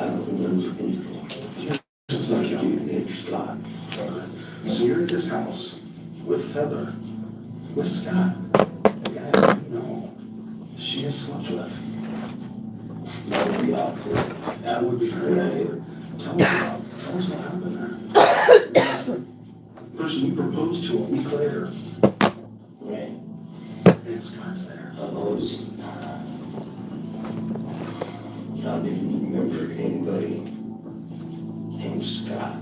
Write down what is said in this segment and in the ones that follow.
don't remember anything. Just like you named Scott. So you're at this house with Heather, with Scott, the guy that you know she has slept with. That would be awkward. That would be very awkward. Tell us what happened there. The person you proposed to a week later. Right. And Scott's there. I don't even remember anybody named Scott.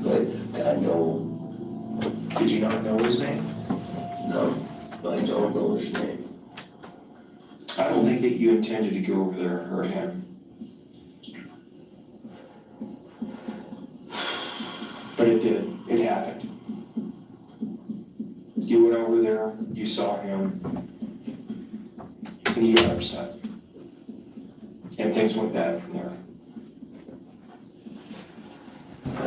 But I know. Did you not know his name? No, I don't know his name. I don't think that you intended to go over there and hurt him. But it did. It happened. You went over there, you saw him, and you got upset. And things went bad from there. I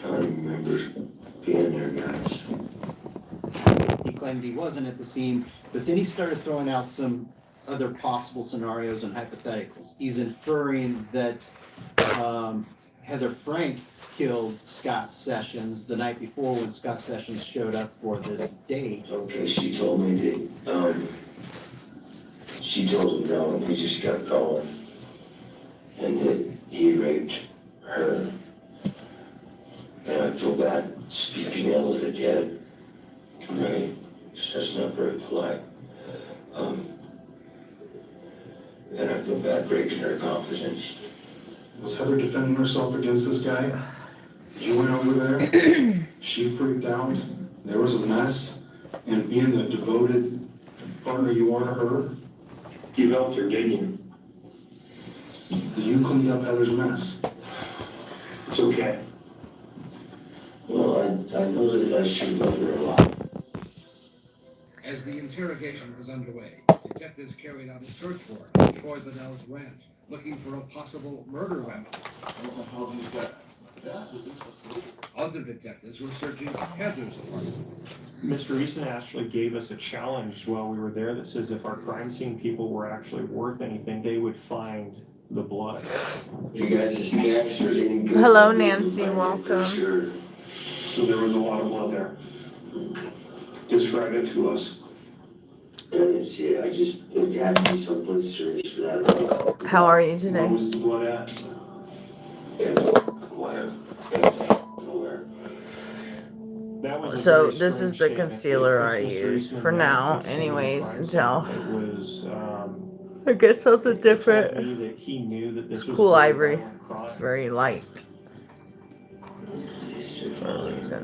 don't remember being there, guys. He claimed he wasn't at the scene, but then he started throwing out some other possible scenarios and hypotheticals. He's inferring that Heather Frank killed Scott Sessions the night before when Scott Sessions showed up for this date. Okay, she told me that, she told him no, and he just kept going. And that he raped her. And I feel bad speaking ill of the dead. Right? That's not very polite. And I feel bad breaking her confidence. Was Heather defending herself against this guy? You went over there, she freaked out, there was a mess, and being the devoted partner you are to her, You helped her, didn't you? you cleaned up Heather's mess. It's okay. Well, I know that I should love her a lot. As the interrogation was underway, detectives carried out a search warrant on Troy Bonnell's ranch, looking for a possible murder weapon. Other detectives were searching Heather's apartment. Mr. Easton actually gave us a challenge while we were there that says if our crime scene people were actually worth anything, they would find the blood. You guys just gangsters ain't good. Hello, Nancy, welcome. Sure. So there was a lot of blood there. Describe it to us. And it's, yeah, it had to be someplace serious for that. How are you Where today? was the blood at? Where? That was a So very this is strange the statement. concealer I Mr. use Eastman for made now, concerning the anyways, crime until scene. It was, I get something it told different. me that he knew that this It's was cool a very ivory. violent crime. It's very light for a reason.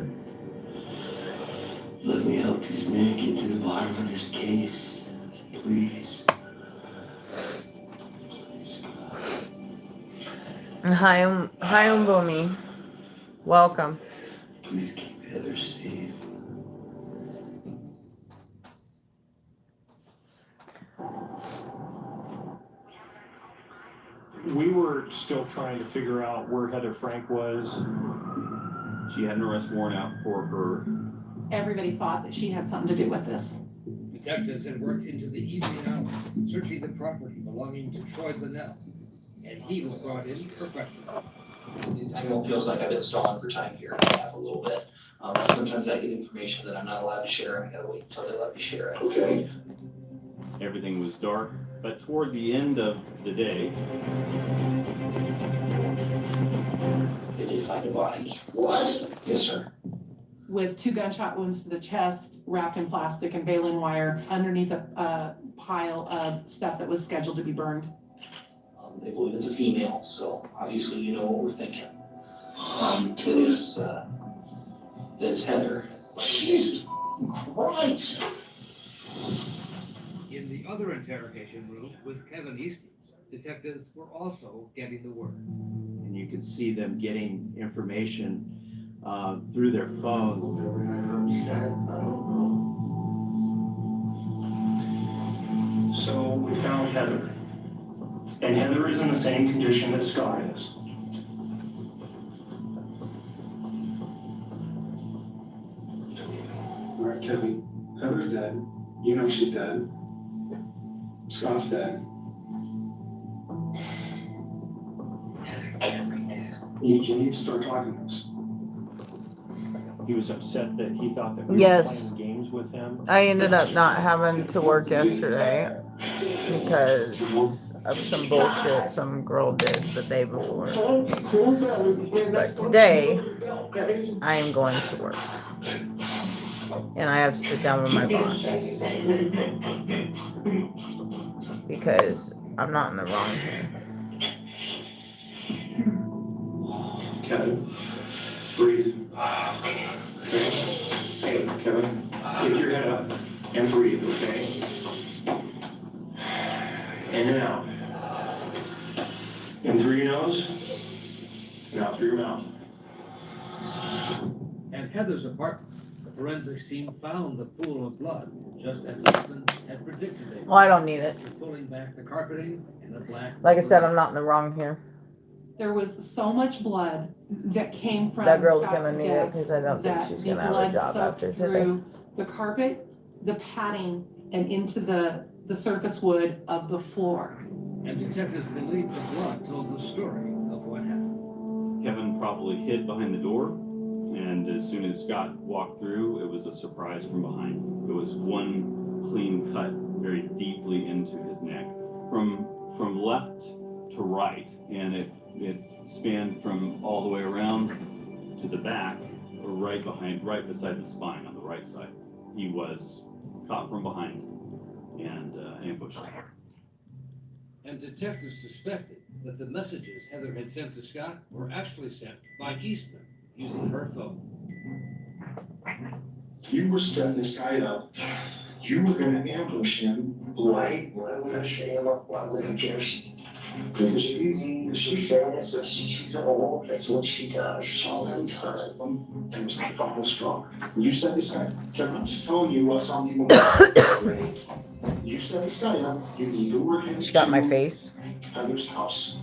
Let me help this man get to the bottom of this case. Please. Hi, Umbomi. Welcome. Please keep Heather safe. We were still trying to figure out where Heather Frank was. She had an arrest warrant out for her. Everybody thought that she had something to do with this. Detectives had worked into the evening hours, searching the property belonging to Troy Bonnell, and he was brought in for questioning. I know it feels like I've been stalling for time here. I have a little bit. Sometimes I get information that I'm not allowed to share, and I gotta wait until they let me share it. Okay. Everything was dark, but toward the end of the day, They did find a body. What? Yes, sir. With 2 gunshot wounds to the chest, wrapped in plastic and baling wire underneath a pile of stuff that was scheduled to be burned. They believe it's a female, so obviously you know what we're thinking. It's Heather. Jesus Christ. In the other interrogation room with Kevin Easton, detectives were also getting the word. And you can see them getting information through their phones. Whatever I heard said, I don't know. So we found Heather. And Heather is in the same condition that Scott is. All right, Kevin, Heather's dead. You know she's dead. Scott's dead. You need to start talking to us. He was upset that he thought that we were Yes. playing games with him. I ended up not having to work yesterday because of some bullshit some girl did the day before. But today, I am going to work. And I have to sit down with my boss. Because I'm not in the wrong here. Kevin, breathe. Okay. Hey, Kevin, get your head up and breathe, okay? In and out. In through your nose, and out through your mouth. At Heather's apartment, the forensics team found the pool of blood, just as Eastman had predicted they would. Well, I don't need it. After pulling back the carpeting and the black. Like I said, I'm not in the wrong here. There was so much blood that came from That girl's Scott's gonna need it death because I don't think that she's the gonna have a blood job soaked after today. through the carpet, the padding, and into the surface wood of the floor. And detectives believed the blood told the story of what happened. Kevin probably hid behind the door, and as soon as Scott walked through, it was a surprise from behind. It was one clean cut very deeply into his neck, from left to right, and it spanned from all the way around to the back, right beside the spine on the right side. He was caught from behind and ambushed. And detectives suspected that the messages Heather had sent to Scott were actually sent by Eastman using her phone. You were setting this guy up. You were gonna ambush him. Why would I say why would I care? Because she's She's old, that's what she does. She's inside. and was the phone was strong. You set this guy. Kevin, I'm just telling you what some people. You set this guy up. You lured him. She got my to face Heather's house.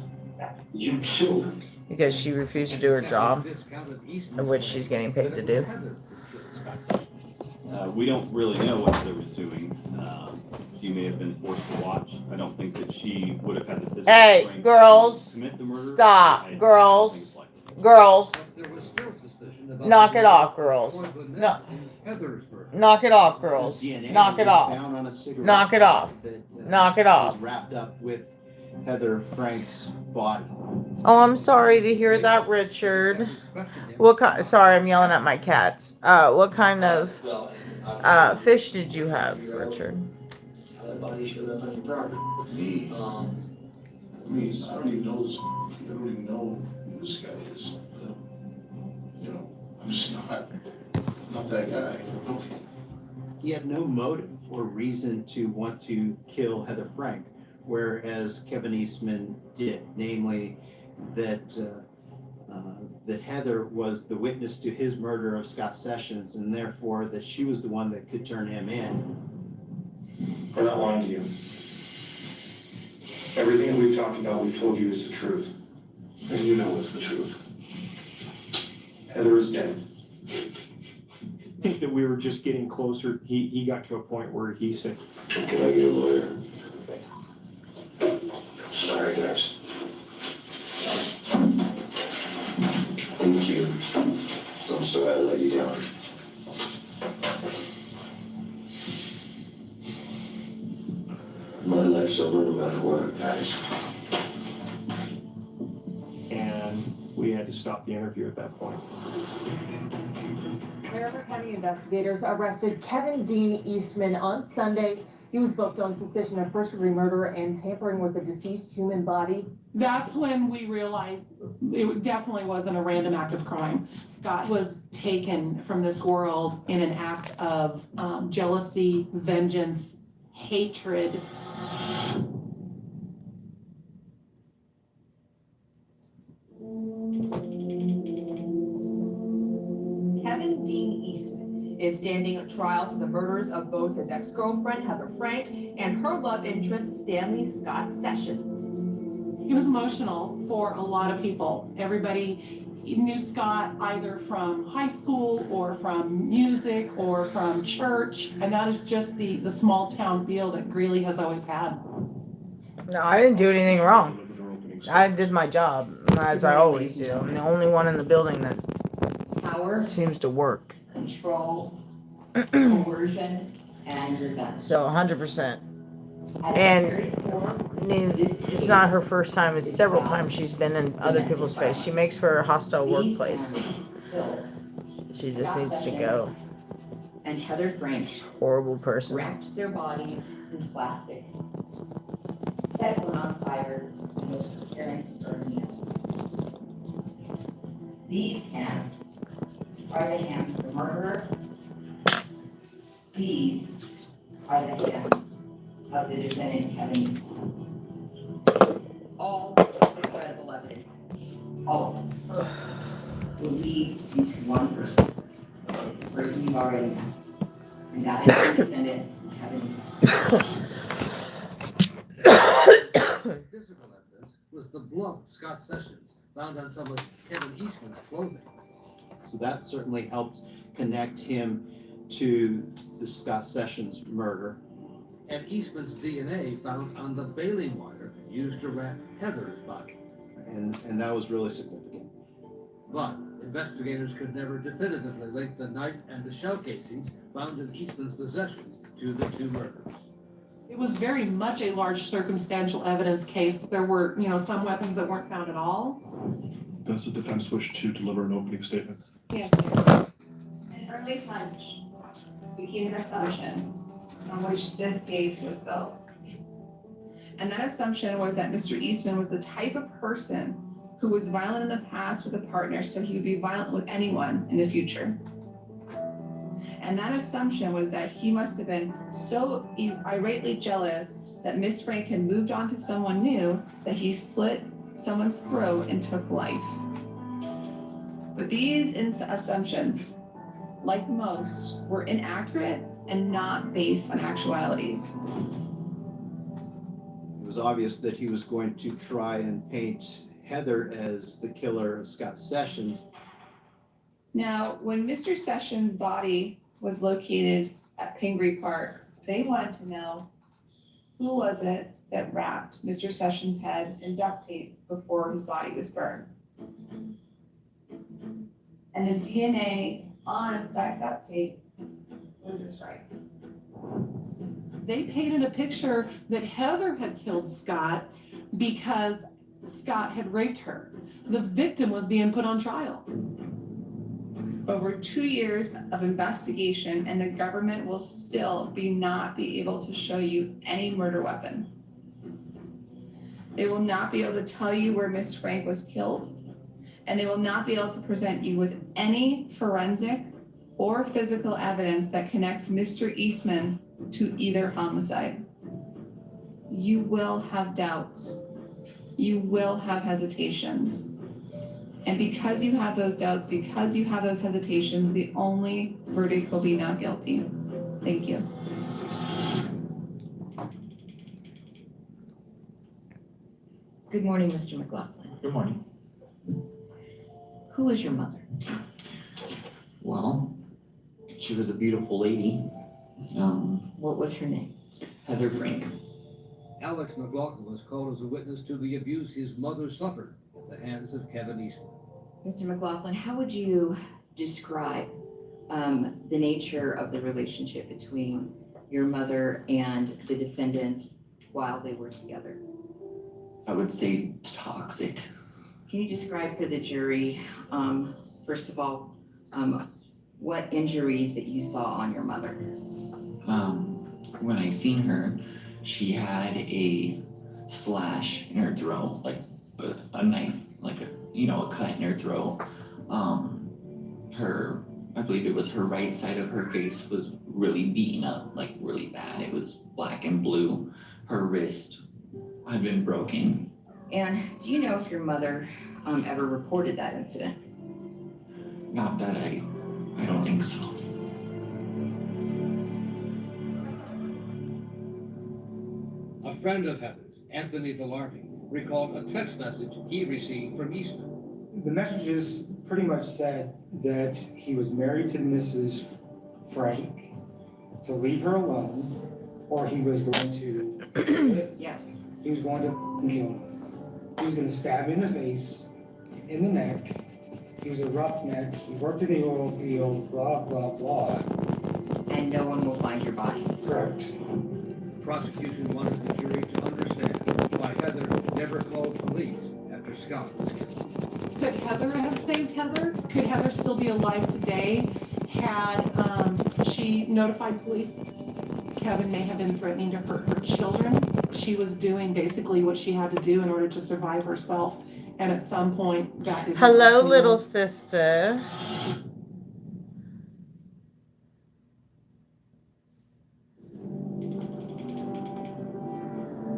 You killed him. because she refused to do her job, Discounted Eastman's which she's getting paid to that it was do. Heather who killed Scott Sessions. We don't really know what Heather was doing. She may have been forced to watch. I don't think that she would have had the physical Hey, strength girls, to commit the murder. stop, I don't girls. think it's likely. Girls, But there was still suspicion about knock the it murder off, of girls. Troy Burnett No. in Heather's murder. knock it off, girls. His DNA Knock it was off. found on a cigarette Knock it off. that, Knock it was off. wrapped up with Heather Frank's body. Oh, I'm sorry to hear that, Richard. Detectives questioned him. What kind? Sorry, I'm yelling at my cats. What kind of Well, and fish did you have, Richard? how that body showed up on your property. Me. Me. I don't even know this. I don't even know who this guy is. You know, I'm just not that guy. He had no motive or reason to want to kill Heather Frank, whereas Kevin Eastman did, namely that that Heather was the witness to his murder of Scott Sessions, and therefore that she was the one that could turn him in. We're not lying to you. Everything we've talked about, we've told you is the truth. And you know it's the truth. Heather is dead. I think that we were just getting closer. He got to a point where he said, Can I get a lawyer? Sorry, guys. Thank you. Don't say I let you down. My life's over no matter what, guys. and we had to stop the interview at that point. Maricopa County investigators arrested Kevin Dean Eastman on Sunday. He was booked on suspicion of first-degree murder and tampering with a deceased human body. That's when we realized it definitely wasn't a random act of crime. Scott was taken from this world in an act of jealousy, vengeance, hatred. Kevin Dean Eastman is standing trial for the murders of both his ex-girlfriend Heather Frank and her love interest Stanley Scott Sessions. He was emotional for a lot of people. Everybody knew Scott either from high school or from music or from church, and that is just the small town feel that Greeley has always had. No, I didn't do anything wrong. I did my job, as I always do. I'm the only one in the building that Power, seems to work. control, coercion, and revenge. So 100%. And I mean, it's not her first time. It's several times she's been in other people's face. She makes for a hostile workplace. She just needs to go. And Heather Frank Horrible person. wrapped their bodies in plastic, set one on fire, and was preparing to burn them. These hands are the hands of the murderer. These are the hands of the defendant, Kevin Eastman. All incredible evidence, all of them, will lead you to one person. It's the person you've already met. And that is the defendant, Kevin Eastman. Physical evidence was the blood Scott Sessions found on some of Kevin Eastman's clothing. So that certainly helped connect him to the Scott Sessions murder. And Eastman's DNA found on the baling wire used to wrap Heather's body. And that was really significant. But investigators could never definitively link the knife and the shell casings found in Eastman's possession to the two murders. It was very much a large circumstantial evidence case. There were, some weapons that weren't found at all. Does the defense wish to deliver an opening statement? Yes. An early hunch became an assumption on which this case was built. And that assumption was that Mr. Eastman was the type of person who was violent in the past with a partner, so he would be violent with anyone in the future. And that assumption was that he must have been so irately jealous that Miss Frank had moved on to someone new that he slit someone's throat and took life. But these assumptions, like most, were inaccurate and not based on actualities. It was obvious that he was going to try and paint Heather as the killer of Scott Sessions. Now, when Mr. Sessions' body was located at Pingree Park, they wanted to know who was it that wrapped Mr. Sessions' head in duct tape before his body was burned. And the DNA on that duct tape was a strike. They painted a picture that Heather had killed Scott because Scott had raped her. The victim was being put on trial. Over 2 years of investigation, and the government will still not be able to show you any murder weapon. They will not be able to tell you where Miss Frank was killed, and they will not be able to present you with any forensic or physical evidence that connects Mr. Eastman to either homicide. You will have doubts. You will have hesitations. And because you have those doubts, because you have those hesitations, the only verdict will be not guilty. Thank you. Good morning, Mr. McLaughlin. Good morning. Who is your mother? Well, she was a beautiful lady. What was her name? Heather Frank. Alex McLaughlin was called as a witness to the abuse his mother suffered at the hands of Kevin Eastman. Mr. McLaughlin, how would you describe the nature of the relationship between your mother and the defendant while they were together? I would say toxic. Can you describe for the jury, first of all, what injuries that you saw on your mother? When I seen her, she had a slash in her throat, like a knife, like a cut in her throat. I believe it was her right side of her face was really beaten up, like really bad. It was black and blue. Her wrist had been broken. And do you know if your mother ever reported that incident? Not that I don't think so. A friend of Heather's, Anthony Velarde, recalled a text message he received from Eastman. The messages pretty much said that he was married to Mrs. Frank, to leave her alone, or he was going to Yes. he was going to kill her. He was gonna stab me in the face, in the neck. He was a roughneck. He worked in the oil field, blah, blah, blah. And no one will find your body. Correct. Prosecution wanted the jury to understand why Heather never called police after Scott was killed. Could Heather have saved Heather? Could Heather still be alive today had she notified police? Kevin may have been threatening to hurt her children. She was doing basically what she had to do in order to survive herself. And at some point that didn't Hello, last little anymore. sister.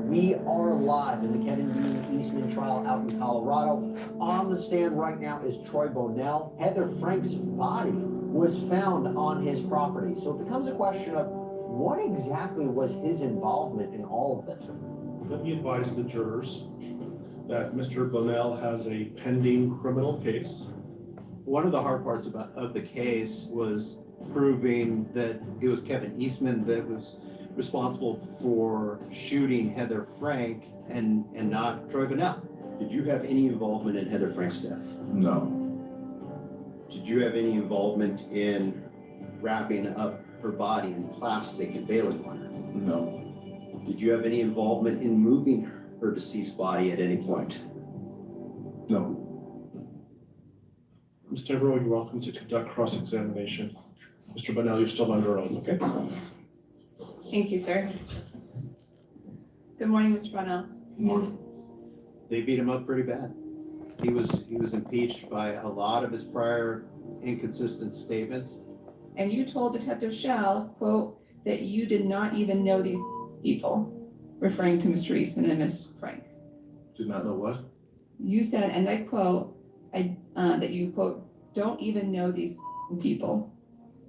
We are live in the Kevin Dean Eastman trial out in Colorado. On the stand right now is Troy Bonnell. Heather Frank's body was found on his property. So it becomes a question of what exactly was his involvement in all of this? Let me advise the jurors that Mr. Bonnell has a pending criminal case. One of the hard parts of the case was proving that it was Kevin Eastman that was responsible for shooting Heather Frank and not Troy Bonnell. Did you have any involvement in Heather Frank's death? No. Did you have any involvement in wrapping up her body in plastic and bailing wire? No. Did you have any involvement in moving her deceased body at any point? No. Mr. Devereaux, you're welcome to conduct cross-examination. Mr. Bonnell, you're still under oath, okay? Thank you, sir. Good morning, Mr. Bonnell. Morning. They beat him up pretty bad. He was impeached by a lot of his prior inconsistent statements. And you told Detective Shell, quote, that you did not even know these people, referring to Mr. Eastman and Miss Frank. Did not know what? You said, and I quote, that you, quote, don't even know these people.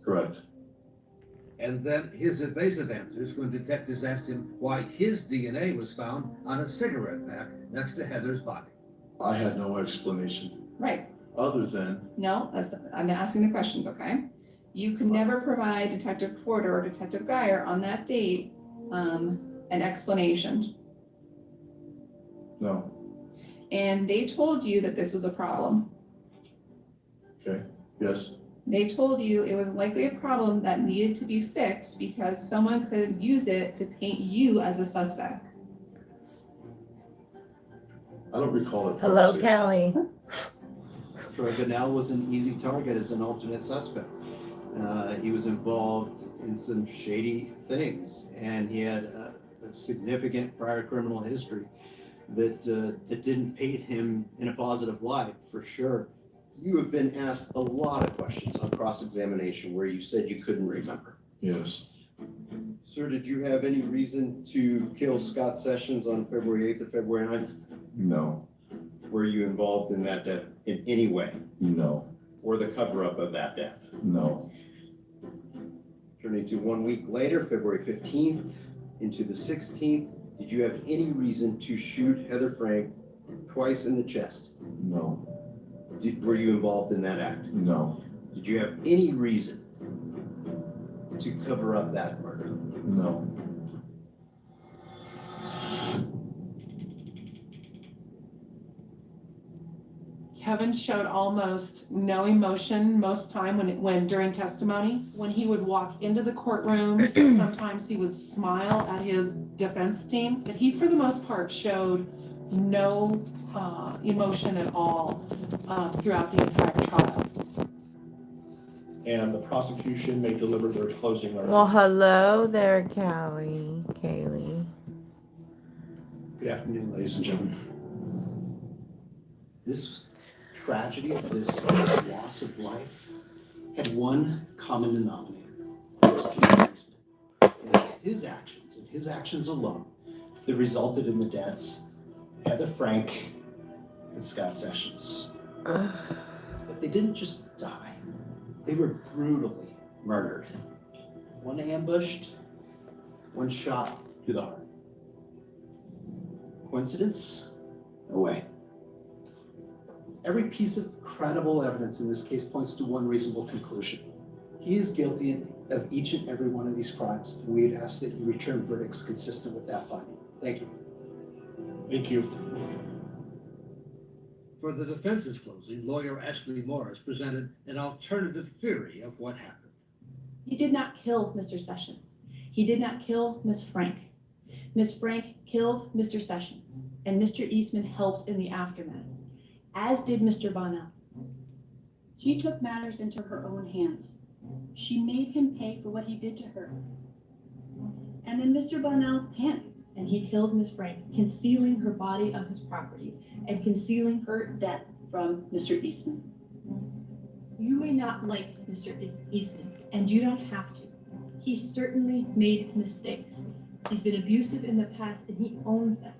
Correct. And then his evasive answers when detectives asked him why his DNA was found on a cigarette pack next to Heather's body. I had no explanation Right. other than No, I'm asking the questions, okay? You could never provide Detective Porter or Detective Geyer on that date an explanation. no. And they told you that this was a problem. Okay. Yes. They told you it was likely a problem that needed to be fixed because someone could use it to paint you as a suspect. I don't recall it. Hello, Callie. Troy Bonnell was an easy target as an alternate suspect. He was involved in some shady things, and he had a significant prior criminal history that didn't paint him in a positive light, for sure. You have been asked a lot of questions on cross-examination where you said you couldn't remember. Yes. Sir, did you have any reason to kill Scott Sessions on February 8th or February 9th? No. Were you involved in that death in any way? No. Or the cover-up of that death? No. Turning to 1 week later, February 15th into the 16th, did you have any reason to shoot Heather Frank twice in the chest? No. Were you involved in that act? No. Did you have any reason to cover up that murder? No. Kevin showed almost no emotion most time when during testimony. When he would walk into the courtroom, sometimes he would smile at his defense team, but he, for the most part, showed no emotion at all throughout the entire trial. And the prosecution may deliver their closing argument. Well, hello there, Kaylee. Good afternoon, ladies and gentlemen. This tragedy of this loss of life had one common denominator. It was Kevin Eastman. And it's his actions and his actions alone that resulted in the deaths of Heather Frank and Scott Sessions. But they didn't just die. They were brutally murdered. One ambushed, one shot to the heart. Coincidence? No way. Every piece of credible evidence in this case points to one reasonable conclusion. He is guilty of each and every one of these crimes. We'd ask that you return verdicts consistent with that finding. Thank you. Thank you. For the defense's closing, lawyer Ashley Morris presented an alternative theory of what happened. He did not kill Mr. Sessions. He did not kill Miss Frank. Miss Frank killed Mr. Sessions, and Mr. Eastman helped in the aftermath, as did Mr. Bonnell. She took matters into her own hands. She made him pay for what he did to her. And then Mr. Bonnell panicked, and he killed Miss Frank, concealing her body on his property and concealing her death from Mr. Eastman. You may not like Mr. Eastman, and you don't have to. He certainly made mistakes. He's been abusive in the past, and he owns them.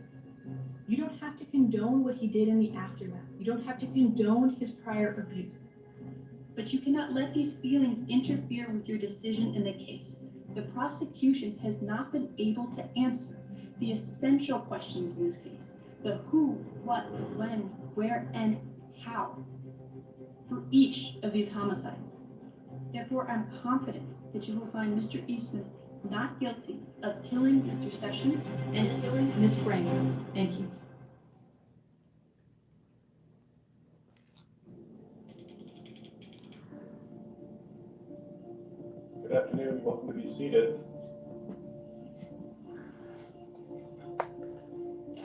You don't have to condone what he did in the aftermath. You don't have to condone his prior abuse. But you cannot let these feelings interfere with your decision in the case. The prosecution has not been able to answer the essential questions in this case: the who, what, when, where, and how for each of these homicides. Therefore, I'm confident that you will find Mr. Eastman not guilty of killing Mr. Sessions and killing Miss Frank. Thank you. Good afternoon, welcome to be seated.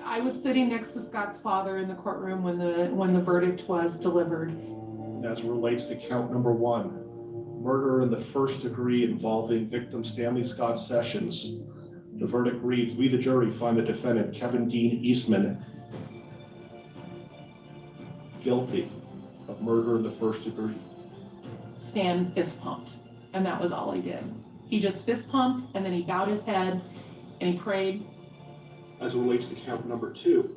I was sitting next to Scott's father in the courtroom when the verdict was delivered. As it relates to count number 1, murder in the first degree involving victim Stanley Scott Sessions, the verdict reads, we the jury find the defendant Kevin Dean Eastman guilty of murder in the first degree. Stan fist pumped, and that was all he did. He just fist pumped, and then he bowed his head and he prayed. As it relates to count number 2,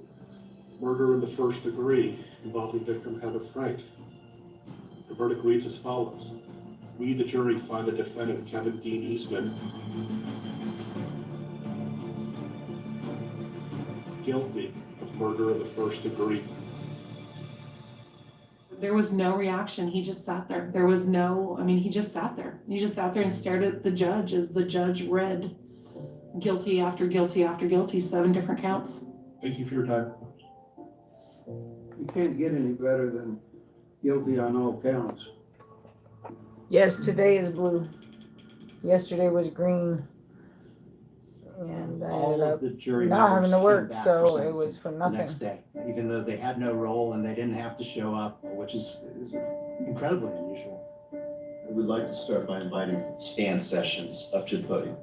murder in the first degree involving victim Heather Frank, the verdict reads as follows. We, the jury, find the defendant, Kevin Dean Eastman, guilty of murder in the first degree. There was no reaction. He just sat there. There was no, he just sat there. He just sat there and stared at the judge as the judge read guilty after guilty after guilty, 7 different counts. Thank you for your time. You can't get any better than guilty on all counts. Yes, today is blue. Yesterday was green. And I All ended of up the jury not having members to came work, back so for it was sentencing for the nothing. next day, even though they had no role and they didn't have to show up, which is incredibly unusual. I would like to start by inviting Stan Sessions up to the podium.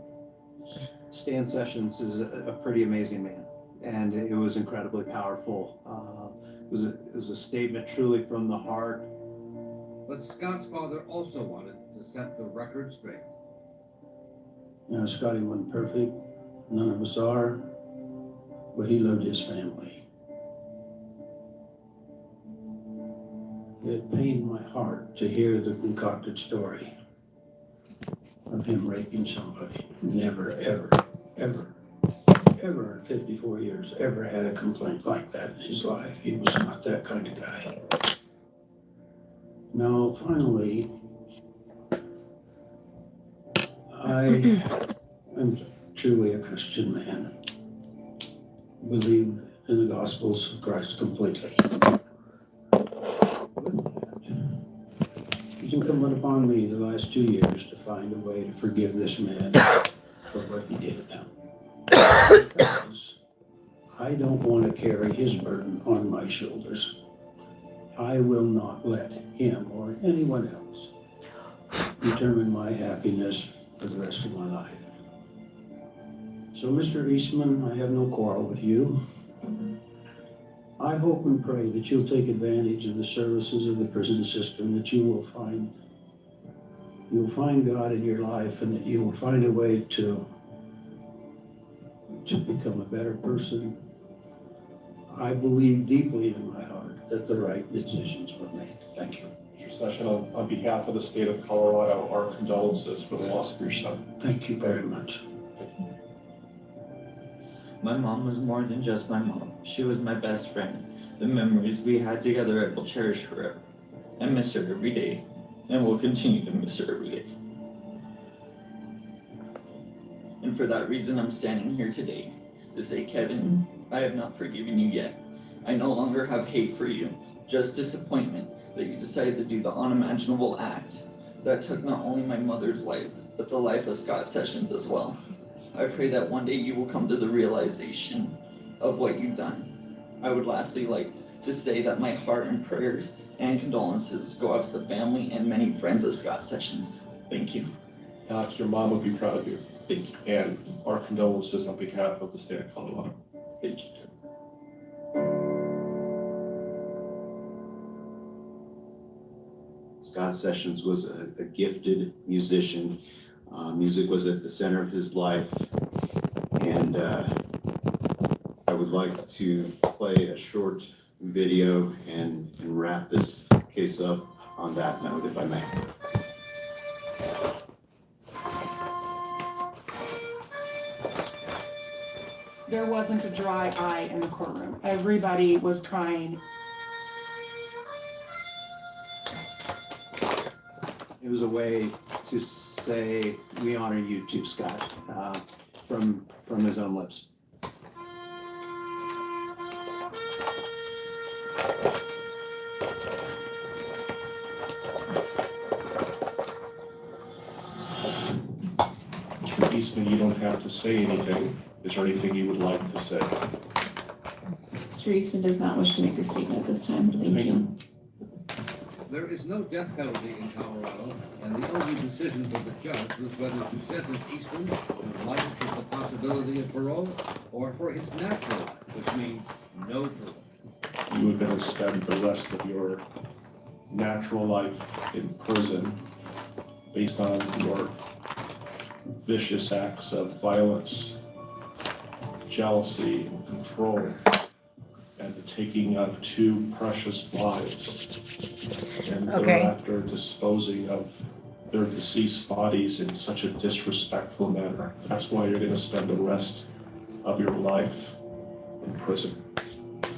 Stan Sessions is a pretty amazing man, and it was incredibly powerful. It was a statement truly from the heart. But Scott's father also wanted to set the record straight. You know, Scotty wasn't perfect. None of us are, but he loved his family. It pained my heart to hear the concocted story of him raping somebody. Never, ever, ever, ever in 54 years, ever had a complaint like that in his life. He was not that kind of guy. Now, finally, I am truly a Christian man. Believe in the Gospels of Christ completely. It's incumbent upon me the last 2 years to find a way to forgive this man for what he did. Because I don't want to carry his burden on my shoulders. I will not let him or anyone else determine my happiness for the rest of my life. So, Mr. Eastman, I have no quarrel with you. I hope and pray that you'll take advantage of the services of the prison system, that you will find God in your life, and that you will find a way to become a better person. I believe deeply in my heart that the right decisions were made. Thank you. Mr. Session, on behalf of the state of Colorado, our condolences for the loss of your son. Thank you very much. My mom was more than just my mom. She was my best friend. The memories we had together I will cherish forever. I miss her every day, and will continue to miss her every day. And for that reason, I'm standing here today to say, Kevin, I have not forgiven you yet. I no longer have hate for you. just disappointment that you decided to do the unimaginable act that took not only my mother's life, but the life of Scott Sessions as well. I pray that one day you will come to the realization of what you've done. I would lastly like to say that my heart and prayers and condolences go out to the family and many friends of Scott Sessions. Thank you. Alex, your mom would be proud of you. Thank you. And our condolences on behalf of the state of Colorado. Thank you. Scott Sessions was a gifted musician. Music was at the center of his life. And I would like to play a short video and wrap this case up on that note, if I may. There wasn't a dry eye in the courtroom. Everybody was crying. It was a way to say, we honor you too, Scott, from his own lips. Mr. Eastman, you don't have to say anything. Is there anything you would like to say? Mr. Eastman does not wish to make a statement at this time. Thank you. There is no death penalty in Colorado, and the only decision for the judge was whether to sentence Eastman to life with the possibility of parole or for his natural life, which means no parole. You are going to spend the rest of your natural life in prison based on your vicious acts of violence, jealousy, and control, and the taking of two precious lives, and thereafter disposing of their deceased bodies in such a disrespectful manner. That's why you're going to spend the rest of your life in prison.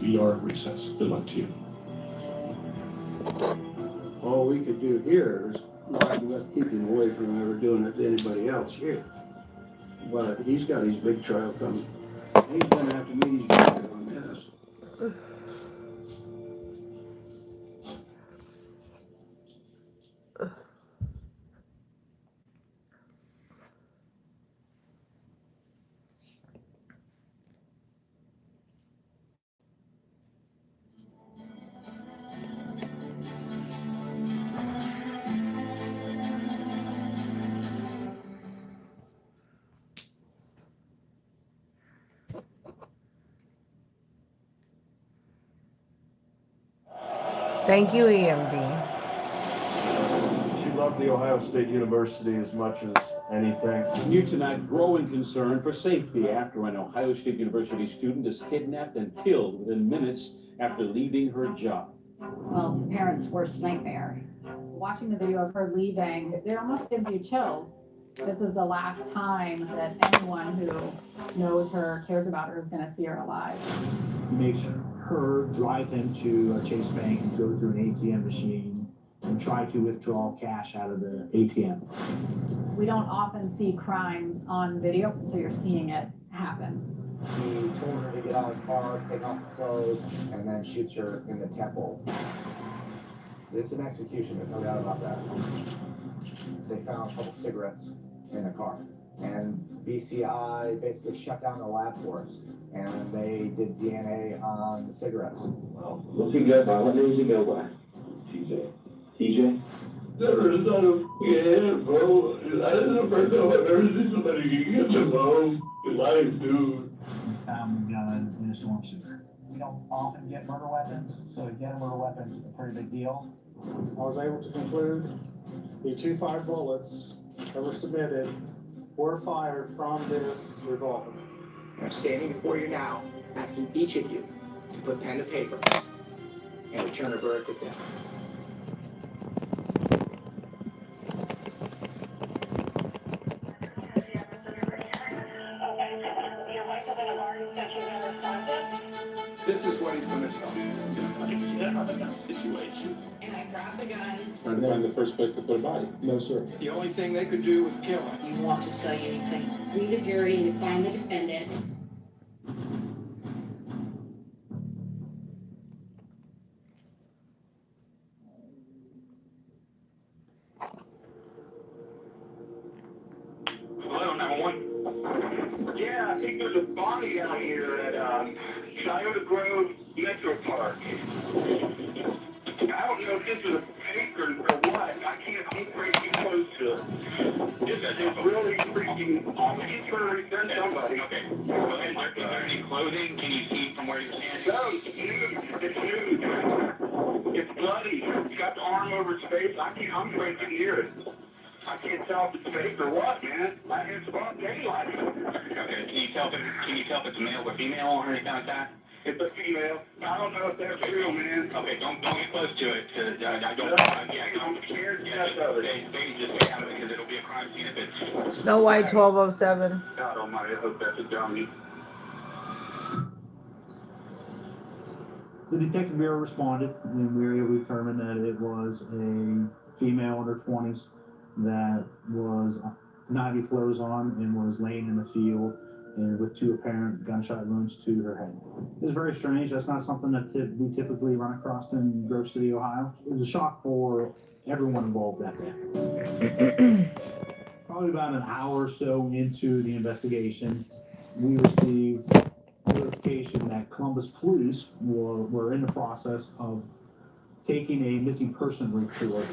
We are at recess. Good luck to you. All we could do here is keep him away from ever doing it to anybody else here. But he's got his big trial coming. He's gonna have to meet his record on this. Thank you, EMD. She loved the Ohio State University as much as anything. New tonight, growing concern for safety after an Ohio State University student is kidnapped and killed within minutes after leaving her job. Well, it's a parent's worst nightmare. Watching the video of her leaving, it almost gives you chills. This is the last time that anyone who knows her, cares about her, is going to see her alive. Makes her drive him to Chase Bank and go through an ATM machine and try to withdraw cash out of the ATM. We don't often see crimes on video, so you're seeing it happen. He told her to get out of his car, take off her clothes, and then shoots her in the temple. It's an execution, there's no doubt about that. They found a couple cigarettes in the car, and BCI basically shut down the lab for us, and they did DNA on the cigarettes. Well, looking good, but what name did you go by? TJ. TJ? Never thought of yeah, bro. That is the first time I've ever seen somebody get to bone in life, dude. Found guns in a storm sewer. We don't often get murder weapons, so to get a murder weapon is a pretty big deal. I was able to conclude the 2 5 bullets that were submitted were fired from this revolver. I'm standing before you now, asking each of you to put pen to paper and return a verdict of death. This is what he's going to tell me. Situation. And I grabbed the gun. Trying to find the first place to put a body. No, sir. The only thing they could do was kill him. You want to say anything? We, the jury, need to find the defendant. Grwm Metro Park. I don't know if this is a fake or what. I can't get very close to it. This is really freaking awful. He's trying to send somebody. Okay. Is there any clothing? Can you see from where you're standing? No, it's nude. It's nude. It's bloody. He's got the arm over his face. I'm afraid to hear it. I can't tell if it's fake or what, man. It's broad daylight. Okay, can you tell if it's male or female or anything like that? It's a female. I don't know if that's real, man. Okay, don't get close to it, because I don't, I'm scared to death of it. Just stay out of it, because it'll be a crime scene if it's... Snow White 1207. God almighty, I hope that's a dummy. The detective bureau responded, and we were able to determine that it was a female in her 20s that was not having clothes on and was laying in the field and with 2 apparent gunshot wounds to her head. It was very strange. That's not something that we typically run across in Grove City, Ohio. It was a shock for everyone involved that day. Probably about an hour or so into the investigation, we received notification that Columbus police were in the process of taking a missing person report.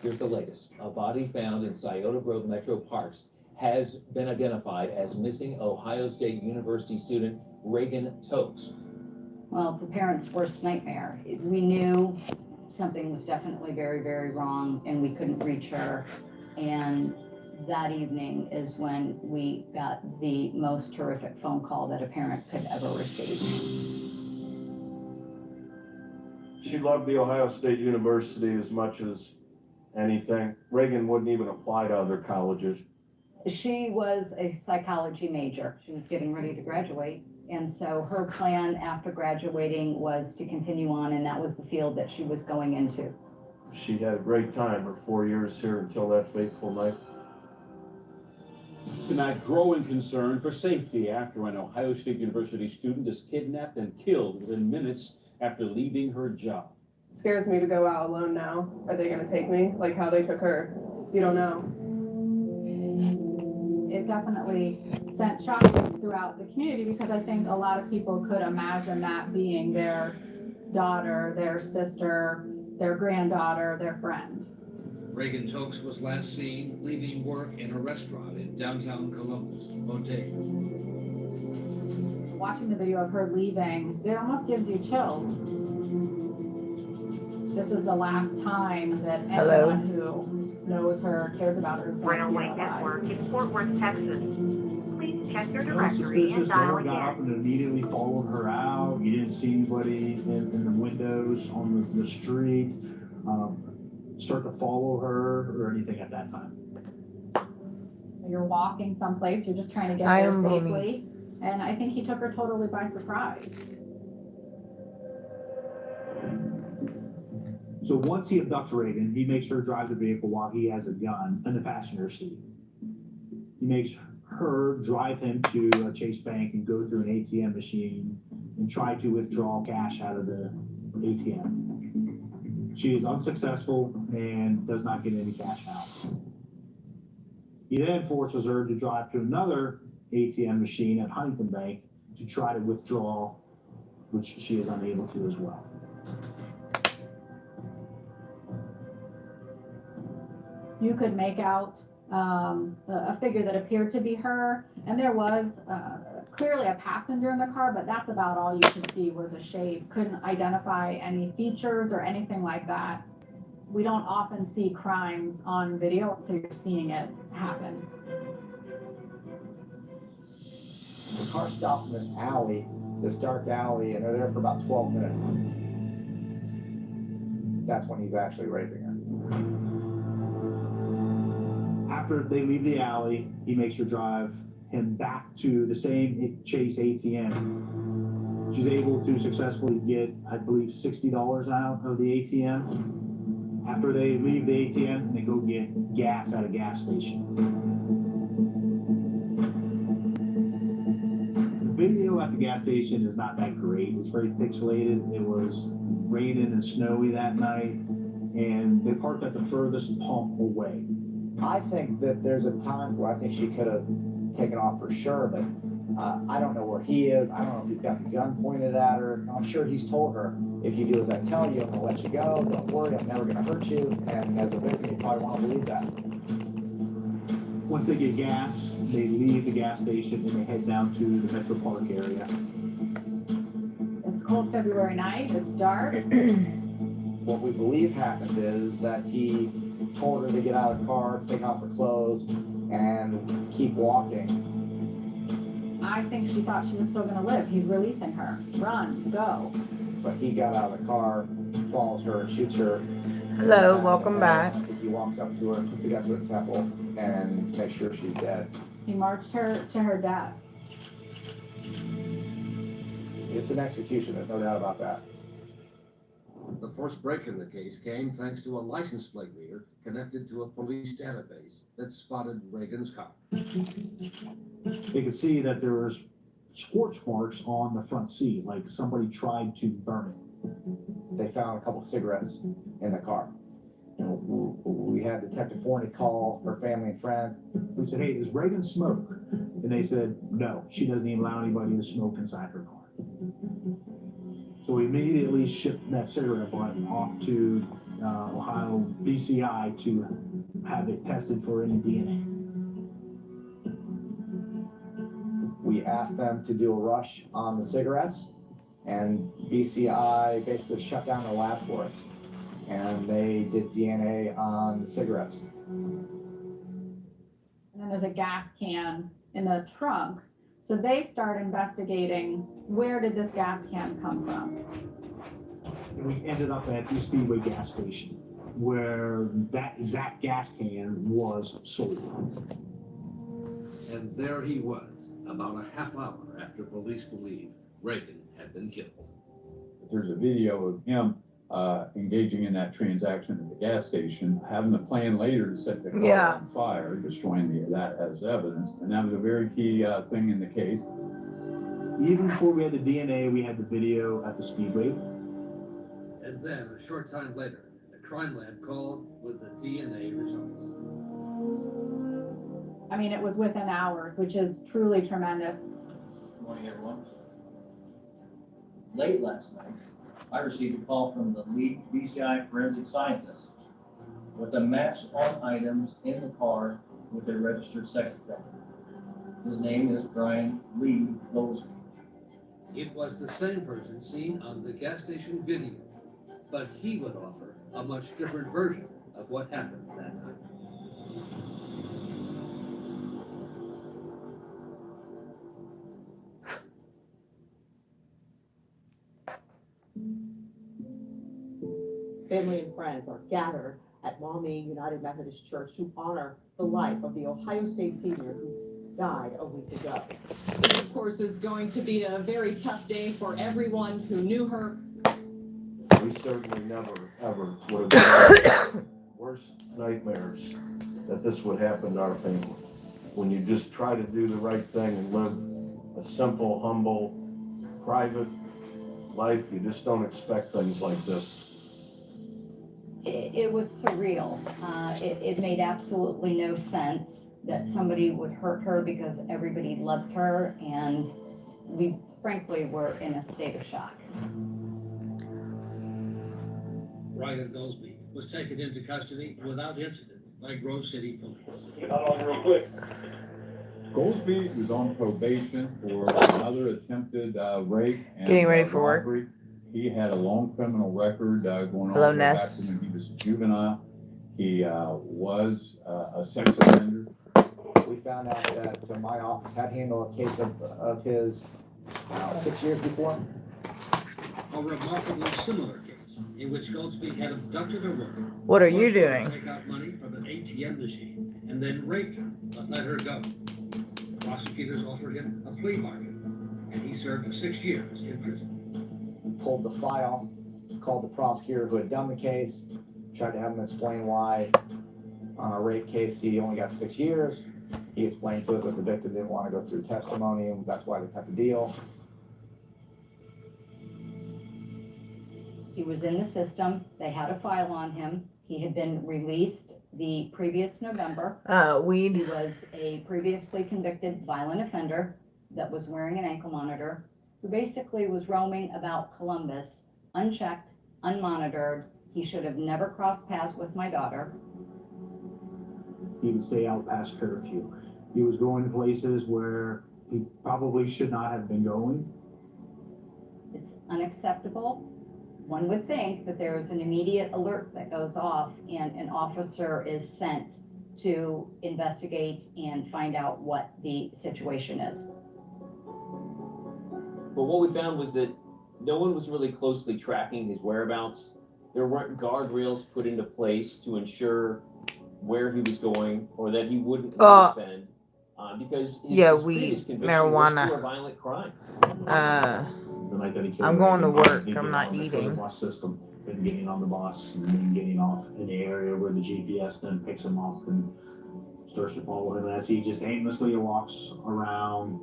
Here's the latest. A body found in Scioto Grove Metro Parks has been identified as missing Ohio State University student Reagan Tokes. Well, it's a parent's worst nightmare. We knew something was definitely very, very wrong, and we couldn't reach her. And that evening is when we got the most horrific phone call that a parent could ever receive. She loved the Ohio State University as much as anything. Reagan wouldn't even apply to other colleges. She was a psychology major. She was getting ready to graduate. And so her plan after graduating was to continue on, and that was the field that she was going into. She had a great time her 4 years here until that fateful night. Tonight, growing concern for safety after an Ohio State University student is kidnapped and killed within minutes after leaving her job. It scares me to go out alone now. Are they going to take me? Like how they took her? You don't know. It definitely sent shockwaves throughout the community, because I think a lot of people could imagine that being their daughter, their sister, their granddaughter, their friend. Reagan Tokes was last seen leaving work in a restaurant in downtown Columbus, Bodega. Watching the video of her leaving, it almost gives you chills. This is the last time that anyone who knows her, cares about her, is going to see her alive. In Fort Worth, Texas. Please check your No directory and suspicious. No dial one got again. up and immediately followed her out. You didn't see anybody in the windows on the street start to follow her or anything at that time. You're walking someplace, you're just trying to get I there am safely. And I think he took her totally by surprise. So once he abducts Reagan, he makes her drive the vehicle while he has a gun in the passenger seat. He makes her drive him to a Chase Bank and go through an ATM machine and try to withdraw cash out of the ATM. She is unsuccessful and does not get any cash out. He then forces her to drive to another ATM machine at Huntington Bank to try to withdraw, which she is unable to as well. You could make out a figure that appeared to be her, and there was clearly a passenger in the car, but that's about all you could see was a shape. Couldn't identify any features or anything like that. We don't often see crimes on video, so you're seeing it happen. The car stops in this alley, this dark alley, and they're there for about 12 minutes. That's when he's actually raping her. After they leave the alley, he makes her drive him back to the same Chase ATM. She's able to successfully get, I believe, $60 out of the ATM. After they leave the ATM, they go get gas at a gas station. The video at the gas station is not that great. It's very pixelated. It was raining and snowy that night, and they parked at the furthest pump away. I think that there's a time where I think she could have taken off for sure, but I don't know where he is. I don't know if he's got the gun pointed at her. I'm sure he's told her, if you do as I tell you, I'm gonna let you go. Don't worry, I'm never gonna hurt you. And as a victim, you probably want to believe that. Once they get gas, they leave the gas station and they head down to the Metro Park area. It's cold February night, it's dark. What we believe happened is that he told her to get out of the car, take off her clothes, and keep walking. I think she thought she was still gonna live. He's releasing her. Run, go. But he got out of the car, follows her, and shoots her. Hello, welcome back. He walks up to her, puts a gun to her temple, and makes sure she's dead. He marched her to her death. It's an execution, there's no doubt about that. The first break in the case came thanks to a license plate reader connected to a police database that spotted Reagan's car. They could see that there was scorch marks on the front seat, like somebody tried to burn it. They found a couple of cigarettes in the car. We had Detective Forney call her family and friends. We said, hey, does Reagan smoke? And they said, no, she doesn't even allow anybody to smoke inside her car. So we immediately shipped that cigarette butt off to Ohio BCI to have it tested for any DNA. We asked them to do a rush on the cigarettes, and BCI basically shut down the lab for us. And they did DNA on the cigarettes. And then there's a gas can in the trunk. So they start investigating, where did this gas can come from? And we ended up at the Speedway gas station, where that exact gas can was sold. And there he was, about a half hour after police believed Reagan had been killed. There's a video of him engaging in that transaction at the gas station, having the plan later to set the car on fire, destroying that as evidence. And that was a very key thing in the case. Even before we had the DNA, we had the video at the Speedway. And then, a short time later, the crime lab called with the DNA results. I mean, it was within hours, which is truly tremendous. Good morning, everyone. Late last night, I received a call from the lead BCI forensic scientist with a match on items in the car with a registered sex offender. His name is Brian Lee Goldsby. It was the same person seen on the gas station video, but he would offer a much different version of what happened that night. Family and friends are gathered at Maumee United Methodist Church to honor the life of the Ohio State senior who died a week ago. This, of course, is going to be a very tough day for everyone who knew her. We certainly never, ever would have had worst nightmares that this would happen to our family. When you just try to do the right thing and live a simple, humble, private life, you just don't expect things like this. It was surreal. It made absolutely no sense that somebody would hurt her because everybody loved her, and we frankly were in a state of shock. Brian Goldsby was taken into custody without incident by Grove City Police. Real quick. Goldsby was on probation for another attempted rape and Getting ready for work. robbery. He had a long criminal record going Hello, on back Ness. to when he was a juvenile. He was a sex offender. We found out that my office had handled a case of his 6 years before. A remarkably similar case in which Goldsby had abducted a woman. What are you forced her to doing? Take out money from an ATM machine and then raped her, but let her go. Prosecutors offered him a plea bargain, and he served 6 years in prison. Pulled the file, called the prosecutor who had done the case, tried to have him explain why on a rape case he only got 6 years. He explained to us that the victim didn't want to go through testimony, and that's why they cut the deal. He was in the system. They had a file on him. He had been released the previous November. Weed. He was a previously convicted violent offender. that was wearing an ankle monitor, who basically was roaming about Columbus, unchecked, unmonitored. He should have never crossed paths with my daughter. He would stay out past curfew. He was going to places where he probably should not have been going. It's unacceptable. One would think that there is an immediate alert that goes off and an officer is sent to investigate and find out what the situation is. But what we found was that no one was really closely tracking his whereabouts. There weren't guardrails put into place to ensure where he was going or that he wouldn't offend. Because his previous conviction was for a violent crime. The night that he killed I'm going to Reagan, work. he'd I'm get not on the eating. bus system and getting on the bus and then getting off in the area where the GPS then picks him up and starts to follow him as he just aimlessly walks around.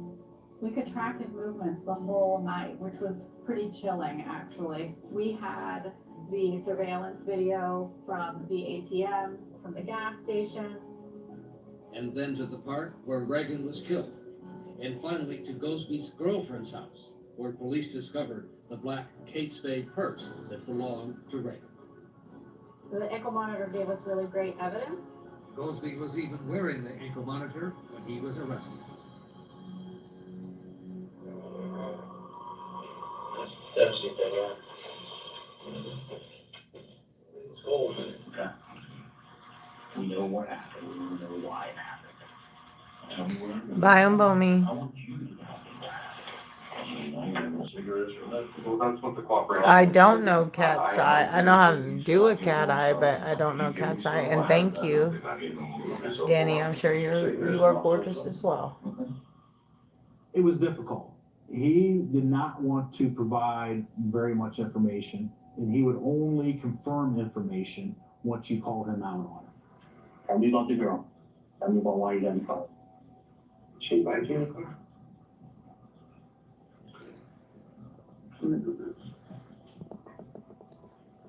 We could track his movements the whole night, which was pretty chilling, actually. We had the surveillance video from the ATMs, from the gas station. And then to the park where Reagan was killed. And finally to Gosby's girlfriend's house, where police discovered the black Kate Spade purse that belonged to Reagan. The ankle monitor gave us really great evidence. Gosby was even wearing the ankle monitor when he was arrested. Okay. We know what happened. We know why it happened. Bye, Bomi. I don't know cat's eye. I know how to do a cat eye, but I don't know cat's eye. And thank you, Danny. I'm sure you are gorgeous as well. It was difficult. He did not want to provide very much information, and he would only confirm information once you called him out on it. Tell me about the girl. Tell me about why you got in the car. She invited you in the car?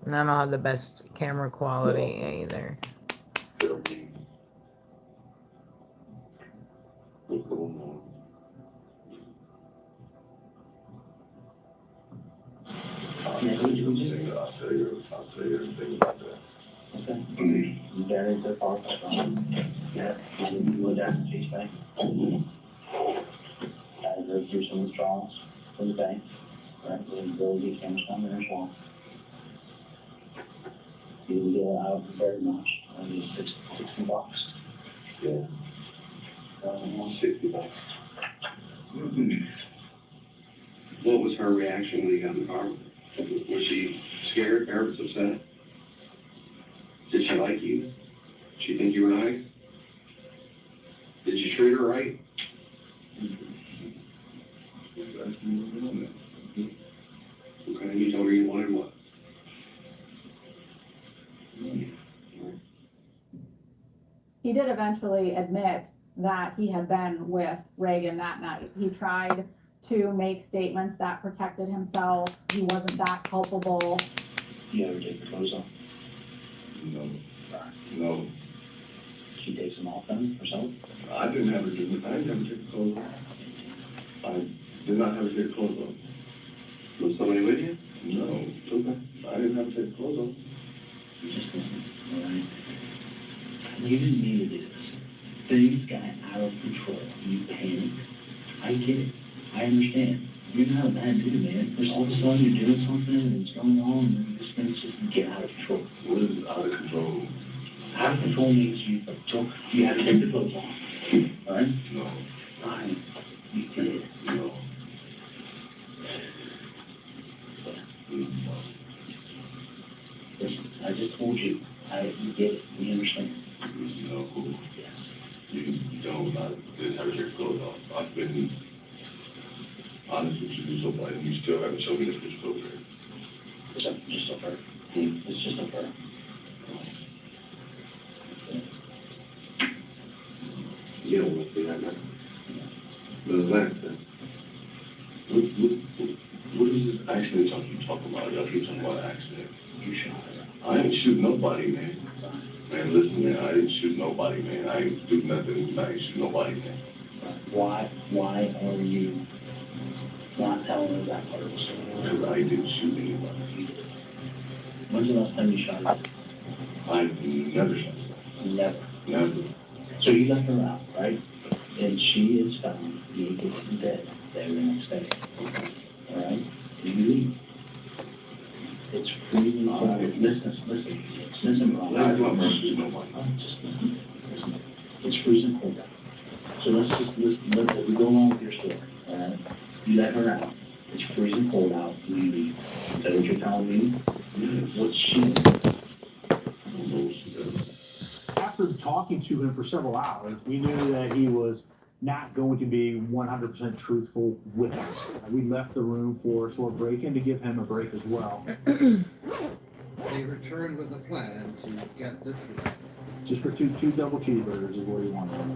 And I don't have the best camera quality either. What's going on? I'll tell you everything about that. Okay. You got into the park. Yeah, you went down to Chase Bank. I drove through some withdrawals from the bank. Right, we go get cameras down there as well. You didn't get out very much, only $60. Yeah. $60. What was her reaction when you got in the car? Was she scared, nervous, upset? Did she like you? Did she think you were nice? Did you treat her right? Okay, you told her you wanted what? He did eventually admit that he had been with Reagan that night. He tried to make statements that protected himself. He wasn't that culpable. You ever take your clothes off? No. No. She takes them off then herself? I didn't have her do it. I didn't have her take the clothes off. I did not have her take the clothes off. Was somebody with you? No. Okay. I didn't have her take the clothes off. You just listen, all right? You didn't mean to do this. Things got out of control. You panicked. I get it. I understand. You're not a bad dude, man. There's all of a sudden you're doing something and it's going on and this thing's just get out of control. What is out of control? Out of control means you have to take the clothes off. All right? No. Fine. You did. No. Listen, I just told you. You get it. We understand. No. Yes. You don't. I didn't have your clothes off. I've been honest with you so far, and you still haven't shown me this was okay. It's just unfair. It's just unfair. You don't want to see that, man. But last time, what is this accident you talking about? Y'all keep talking about accident. You shot her. I ain't shoot nobody, man. Man, listen, man, I didn't shoot nobody, man. I ain't do nothing. I ain't shoot nobody, man. Why are you not telling her that part of the story? Because I didn't shoot anybody either. When's the last time you shot her? I never shot her. Never. So you left her out, right? And she is found naked and dead there the next day. All right? You leave. It's freezing cold. Listen, Ron. I don't know nobody. Just listen. It's freezing cold. So let's just we go along with your story, all right? You let her out. It's freezing cold out. You leave. Is that what you're telling me? What's she? After talking to him for several hours, we knew that he was not going to be 100% truthful with us. We left the room for a short break and to give him a break as well. They returned with a plan to get the truth. Just for two double cheeseburgers is what he wanted.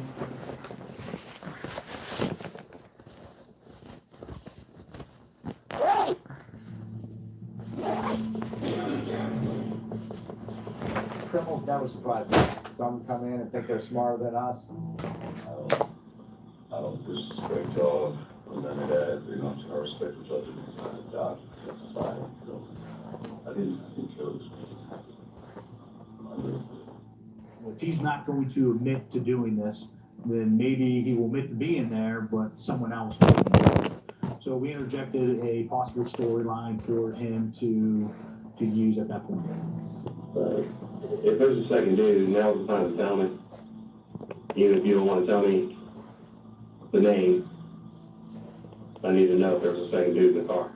Criminals never surprise me. Some come in and think they're smarter than us. I don't disrespect y'all or none of that. You know, I respect what y'all do inside the job, society. So I didn't kill this man. If he's not going to admit to doing this, then maybe he will admit to being there, but someone else will. So we interjected a possible storyline for him to use at that point. But if there's a second date, now's the time to tell me. Even if you don't want to tell me the name, I need to know if there's a second dude in the car.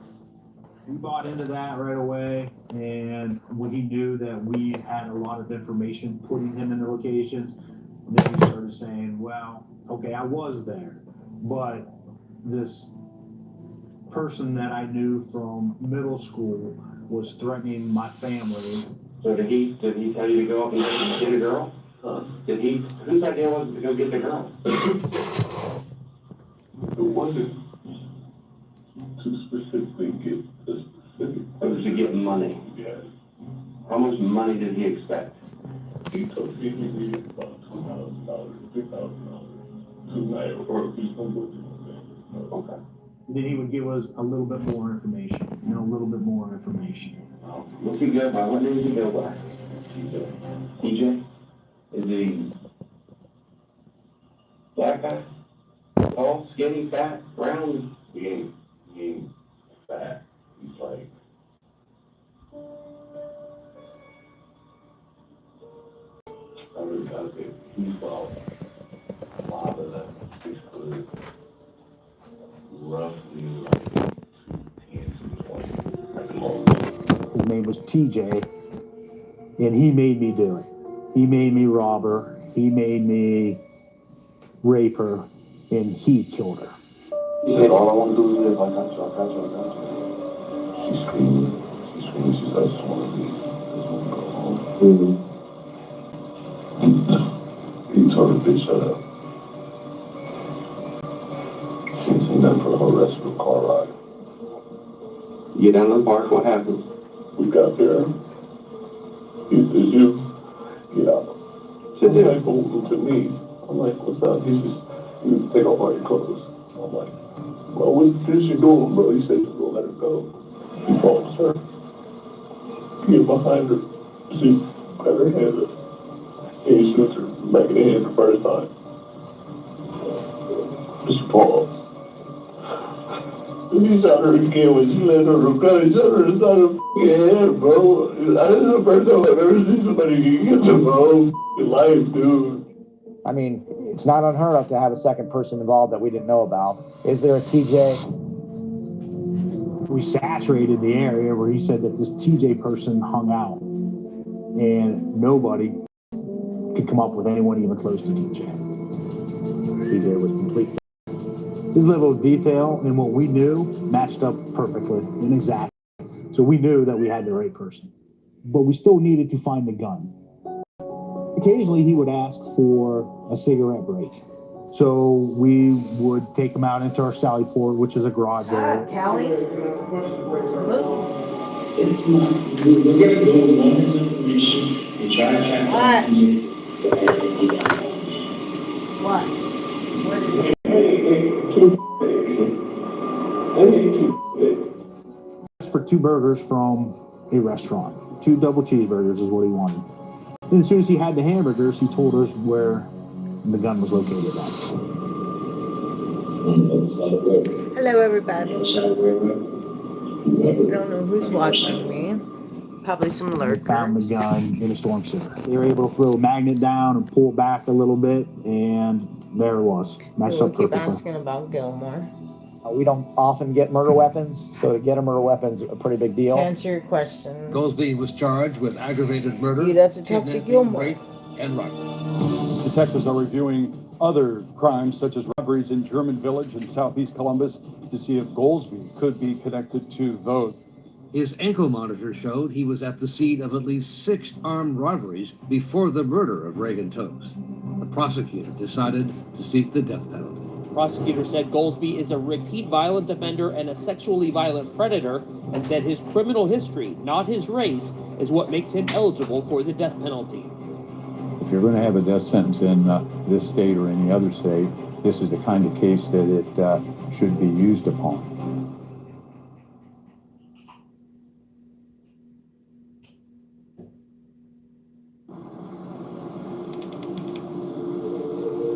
We bought into that right away, and when he knew that we had a lot of information putting him in the locations, then he started saying, well, okay, I was there, but this person that I knew from middle school was threatening my family. So did he tell you to go up and get a girl? Whose idea was it to go get the girl? It wasn't to specifically get the specific. It was to get money. Yeah. How much money did he expect? He told me he needed about $2,000, $3,000 tonight, or if he's going to do it. Okay. Then he would give us a little bit more information, a little bit more information. What's he go by? What name does he go by? TJ? Is he black guy? Tall, skinny, fat, brown? He ain't fat. He's like, I really gotta say, he's about 5'11", 6 foot, roughly like 210, 220 at the most. His name was TJ, and he made me do it. He made me rob her. He made me rape her, and he killed her. He said, all I want to do is live. I got you. She screamed. She said, I just want to leave. I just want to go home. He told her, bitch, shut up. She ain't seen nothing for the whole rest of the car ride. You get down to the park, what happens? We got there. He says, you get out. Said, yeah, I go to me. I'm like, what's up? He says, you need to take off all your clothes. I'm like, well, what is you doing, bro? He said, just go let her go. He follows her. Get behind her. See, grab her hand up. And he shoots her back in the head the first time. She paused. He shot her again when she let her recover. He shot her inside her head, bro. This is the first time I've ever seen somebody get the whole life, dude. I mean, it's not unheard of to have a second person involved that we didn't know about. Is there a TJ? We saturated the area where he said that this TJ person hung out, and nobody could come up with anyone even close to TJ. TJ was completely. His level of detail and what we knew matched up perfectly and exactly. So we knew that we had the right person, but we still needed to find the gun. Occasionally he would ask for a cigarette break. So we would take him out into our Sally Port, which is a garage area. Callie? What? What is it? for 2 burgers from a restaurant. 2 double cheeseburgers is what he wanted. And as soon as he had the hamburgers, he told us where the gun was located at. Hello, everybody. I don't know who's watching me. Probably some They lurkers. found the gun in a storm sewer. They were able to throw a magnet down and pull it back a little bit, and there it was. Matched We'll up keep perfectly. asking about Gilmore. We don't often get murder weapons, so to get a murder weapon's a pretty big deal. To answer your questions. Goldsby was charged with aggravated murder, You'd have to talk to kidnapping, Gilmore. rape, and robbery. Detectives are reviewing other crimes such as robberies in German Village in southeast Columbus to see if Goldsby could be connected to those. His ankle monitor showed he was at the scene of at least 6 armed robberies before the murder of Reagan Toast. The prosecutor decided to seek the death penalty. Prosecutor said Goldsby is a repeat violent offender and a sexually violent predator, and said his criminal history, not his race, is what makes him eligible for the death penalty. If you're going to have a death sentence in this state or any other state, this is the kind of case that it should be used upon.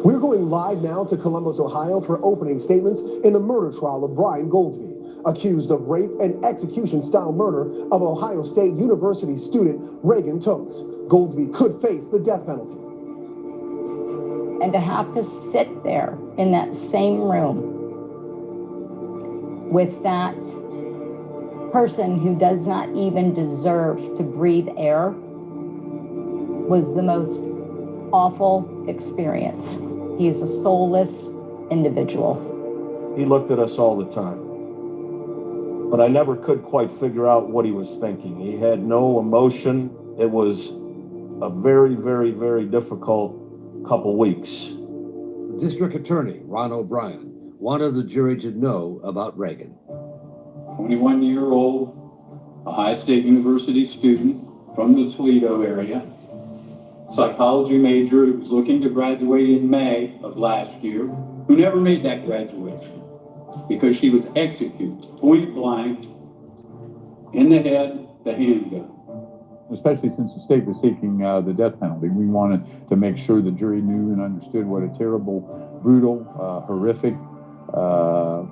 We're going live now to Columbus, Ohio for opening statements in the murder trial of Brian Goldsby, accused of rape and execution-style murder of Ohio State University student Reagan Toast. Goldsby could face the death penalty. And to have to sit there in that same room with that person who does not even deserve to breathe air was the most awful experience. He is a soulless individual. He looked at us all the time, but I never could quite figure out what he was thinking. He had no emotion. It was a very, very, very difficult couple weeks. The district attorney, Ron O'Brien, wanted the jury to know about Reagan. 21-year-old Ohio State University student from the Toledo area, psychology major who was looking to graduate in May of last year, who never made that graduation because she was executed point blank in the head, the handgun. Especially since the state was seeking the death penalty, we wanted to make sure the jury knew and understood what a terrible, brutal, horrific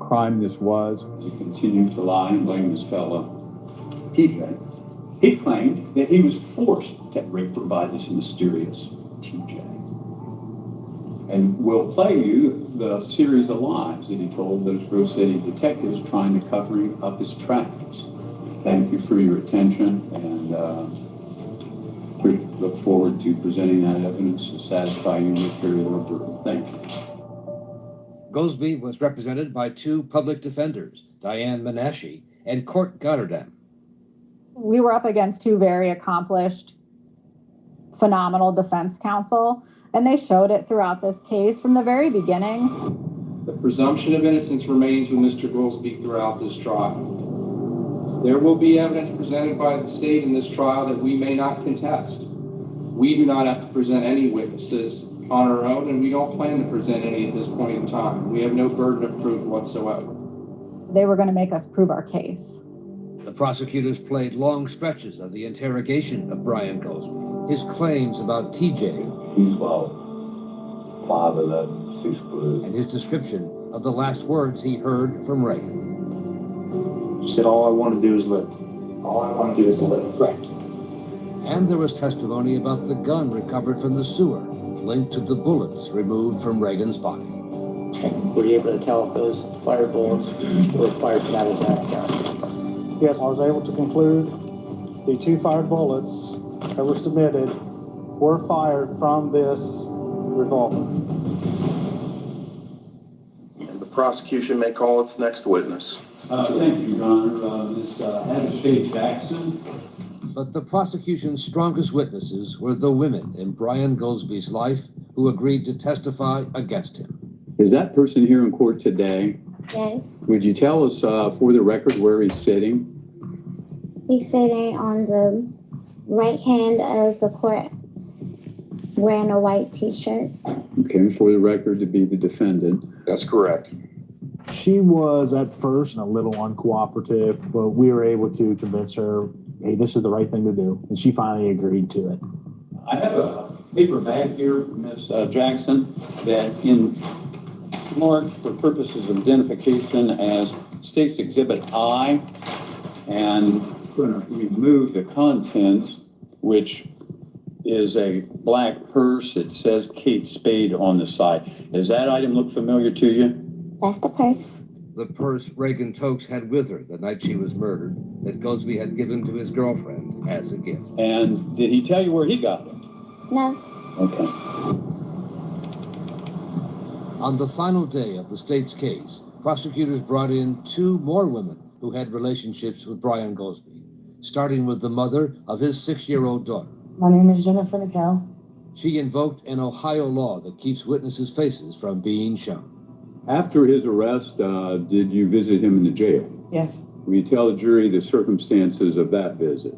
crime this was. He continued to lie and blame this fellow, TJ. He claimed that he was forced to rape her by this mysterious TJ. And we'll play you the series of lies that he told those Grove City detectives trying to cover up his tracks. Thank you for your attention, and we look forward to presenting that evidence to satisfy you with your verdict. Thank you. Goldsby was represented by 2 public defenders, Diane Menashe and Court Goddardam. We were up against 2 very accomplished, phenomenal defense counsel, and they showed it throughout this case from the very beginning. The presumption of innocence remains with Mr. Goldsby throughout this trial. There will be evidence presented by the state in this trial that we may not contest. We do not have to present any witnesses on our own, and we don't plan to present any at this point in time. We have no burden of proof whatsoever. They were going to make us prove our case. The prosecutors played long stretches of the interrogation of Brian Goldsby. His claims about TJ, He's about 5'11", 6 foot. and his description of the last words he heard from Reagan. She said, all I want to do is live. All I want to do is live. Correct. And there was testimony about the gun recovered from the sewer, linked to the bullets removed from Reagan's body. Were you able to tell if those fire bullets were fired from that exact gun? Yes, I was able to conclude the 2 fired bullets that were submitted were fired from this revolver. And the prosecution may call its next witness. Thank you, Your Honor. Ms. Addishay Jackson. But the prosecution's strongest witnesses were the women in Brian Goldsby's life who agreed to testify against him. Is that person here in court today? Yes. Would you tell us for the record where he's sitting? He's sitting on the right hand of the court wearing a white t-shirt. Okay, for the record, to be the defendant. That's correct. She was at first a little uncooperative, but we were able to convince her, hey, this is the right thing to do. And she finally agreed to it. I have a paper bag here, Ms. Jackson, that in marked for purposes of identification as State's Exhibit I, and I'm going to remove the contents, which is a black purse. It says Kate Spade on the side. Does that item look familiar to you? That's the purse. The purse Reagan Tokes had with her the night she was murdered, that Goldsby had given to his girlfriend as a gift. And did he tell you where he got it? No. Okay. On the final day of the state's case, prosecutors brought in 2 more women who had relationships with Brian Goldsby, starting with the mother of his 6-year-old daughter. My name is Jennifer Nickel. She invoked an Ohio law that keeps witnesses' faces from being shown. After his arrest, did you visit him in the jail? Yes. Will you tell the jury the circumstances of that visit?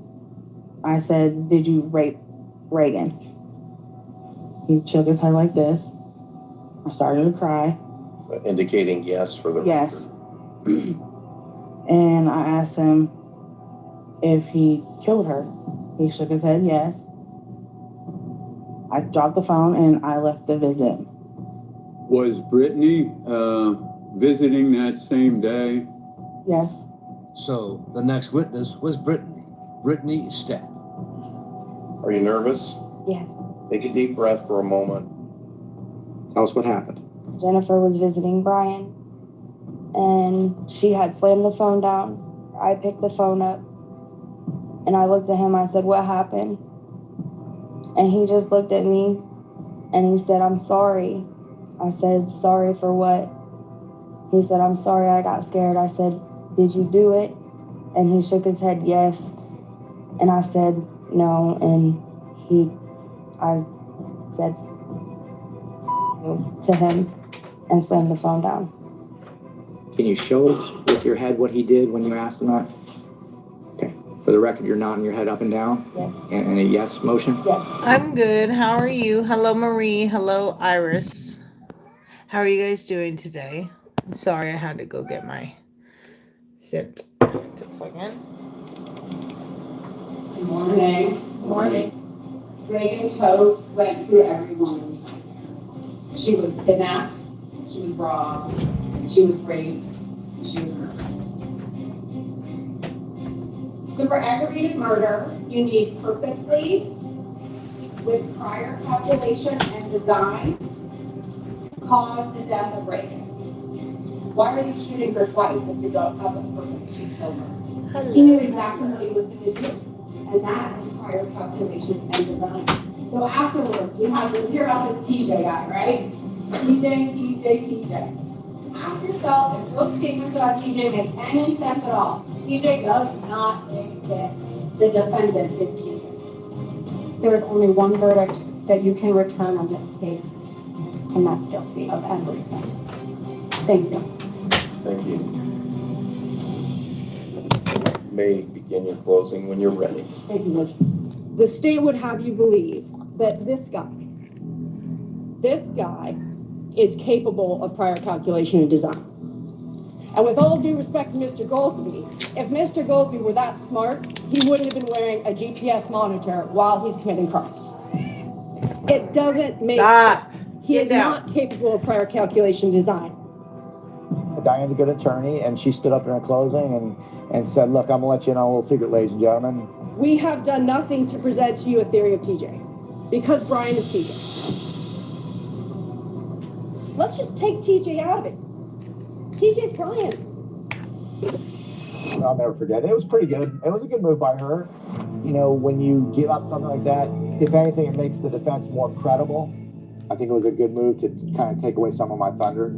I said, did you rape Reagan? He shook his head like this. I started to cry. Indicating yes for the Yes. And I asked him if he killed her. He shook his head yes. I dropped the phone and I left the visit. Was Brittany visiting that same day? Yes. So the next witness was Brittany Stepp. Are you nervous? Yes. Take a deep breath for a moment. Tell us what happened. Jennifer was visiting Brian and she had slammed the phone down. I picked the phone up and I looked at him. I said, what happened? And he just looked at me and he said, I'm sorry. I said, sorry for what? He said, I'm sorry, I got scared. I said, did you do it? And he shook his head, yes. And I said, no. And I said to him and slammed the phone down. Can you show us with your head what he did when you asked him that? Okay. For the record, you're nodding your head up and down? Yes. And a yes motion? Yes. I'm good. How are you? Hello, Marie. Hello, Iris. How are you guys doing today? I'm sorry I had to go get my sit to plug in. Good morning. Morning. Reagan Tokes went through everyone. She was kidnapped, she was robbed, she was raped, she was murdered. So for aggravated murder, you need purposely, with prior calculation and design, cause the death of Reagan. Why are you shooting her twice if you don't have a purpose to kill her? Hello. He knew exactly what he was going to do, and that is prior calculation and design. So afterwards, you hear about this TJ guy, right? TJ. Ask yourself if those statements about TJ make any sense at all. TJ does not exist. The defendant is TJ. There is only one verdict that you can return on this case, and that's guilty of everything. Thank you. Thank you. You may begin your closing when you're ready. Thank you, Judge. The state would have you believe that this guy is capable of prior calculation and design. And with all due respect to Mr. Goldsby, if Mr. Goldsby were that smart, he wouldn't have been wearing a GPS monitor while he's committing crimes. It doesn't make sense. He is not capable of prior calculation and design. Diane's a good attorney, and she stood up in her closing and said, look, I'm gonna let you in on a little secret, ladies and gentlemen. We have done nothing to present to you a theory of TJ, because Brian is TJ. Let's just take TJ out of it. TJ's Brian. I'll never forget it. It was pretty good. It was a good move by her. You know, when you give up something like that, if anything, it makes the defense more credible. I think it was a good move to kind of take away some of my thunder.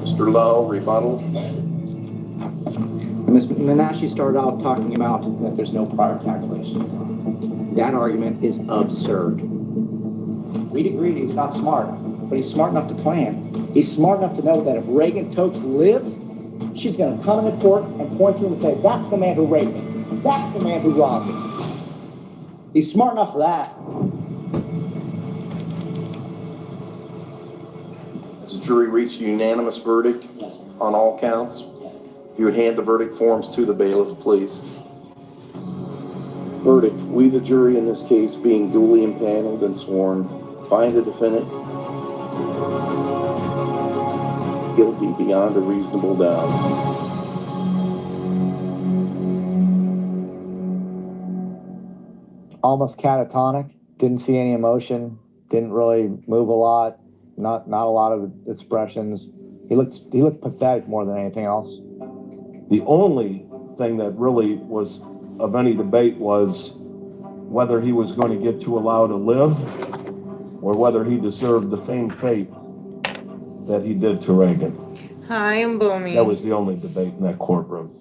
Mr. Lowe, rebuttal. Ms. Menashe started out talking about that there's no prior calculation. That argument is absurd. We'd agreed he's not smart, but he's smart enough to plan. He's smart enough to know that if Reagan Tokes lives, she's going to come into court and point to him and say, that's the man who raped me. That's the man who robbed me. He's smart enough for that. This is jury reached a unanimous verdict on all counts? You would hand the verdict forms to the bailiff, please. Verdict, we the jury in this case being duly impaneled and sworn, find the defendant guilty beyond a reasonable doubt. Almost catatonic, didn't see any emotion, didn't really move a lot, not a lot of expressions. He looked pathetic more than anything else. The only thing that really was of any debate was whether he was going to get too allowed to live or whether he deserved the same fate that he did to Reagan. Hi, I'm Boomy. That was the only debate in that courtroom.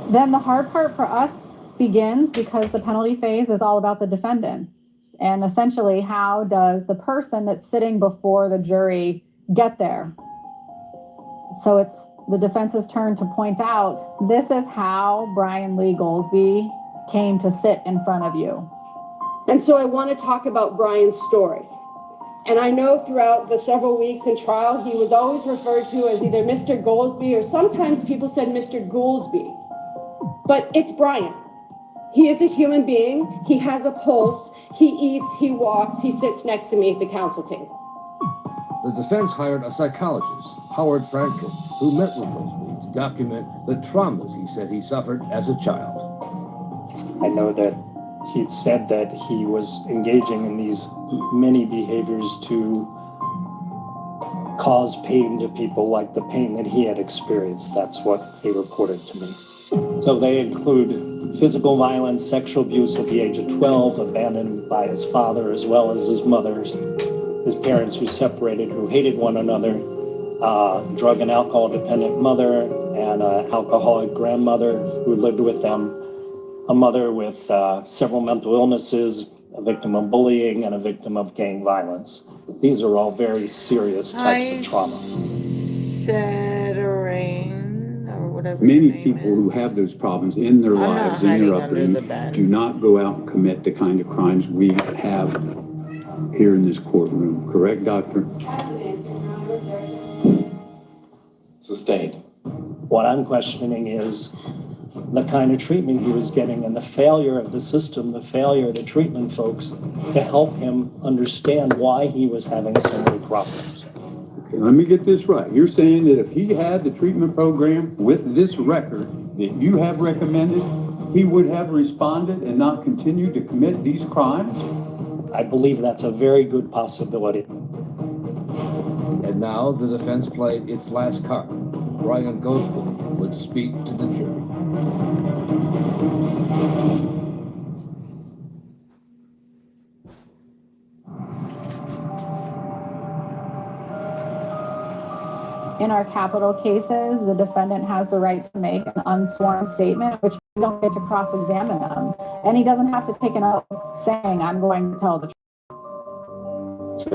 Then the hard part for us begins because the penalty phase is all about the defendant. And essentially, how does the person that's sitting before the jury get there? So it's the defense's turn to point out, this is how Brian Lee Goldsby came to sit in front of you. And so I want to talk about Brian's story. And I know throughout the several weeks in trial, he was always referred to as either Mr. Goldsby or sometimes people said Mr. Goolsby. But it's Brian. He is a human being. He has a pulse. He eats, he walks, he sits next to me at the counsel table. The defense hired a psychologist, Howard Franklin, who met with Goldsby to document the traumas he said he suffered as a child. I know that he'd said that he was engaging in these many behaviors to cause pain to people like the pain that he had experienced. That's what he reported to me. So they include physical violence, sexual abuse at the age of 12, abandoned by his father as well as his mother, his parents who separated, who hated one another, drug and alcohol dependent mother, and an alcoholic grandmother who lived with them, a mother with several mental illnesses, a victim of bullying, and a victim of gang violence. These are all very serious types of trauma. Or whatever. Many people who have those problems in their lives, in their upbringing, do not go out and commit the kind of crimes we have here in this courtroom. Correct, Doctor? Sustained. What I'm questioning is the kind of treatment he was getting and the failure of the system, the failure of the treatment folks to help him understand why he was having so many problems. Okay, let me get this right. You're saying that if he had the treatment program with this record that you have recommended, he would have responded and not continued to commit these crimes? I believe that's a very good possibility. And now the defense played its last card. Brian Goldsby would speak to the jury. In our capital cases, the defendant has the right to make an unsworn statement, which we don't get to cross-examine them. And he doesn't have to take an oath saying, I'm going to tell the truth.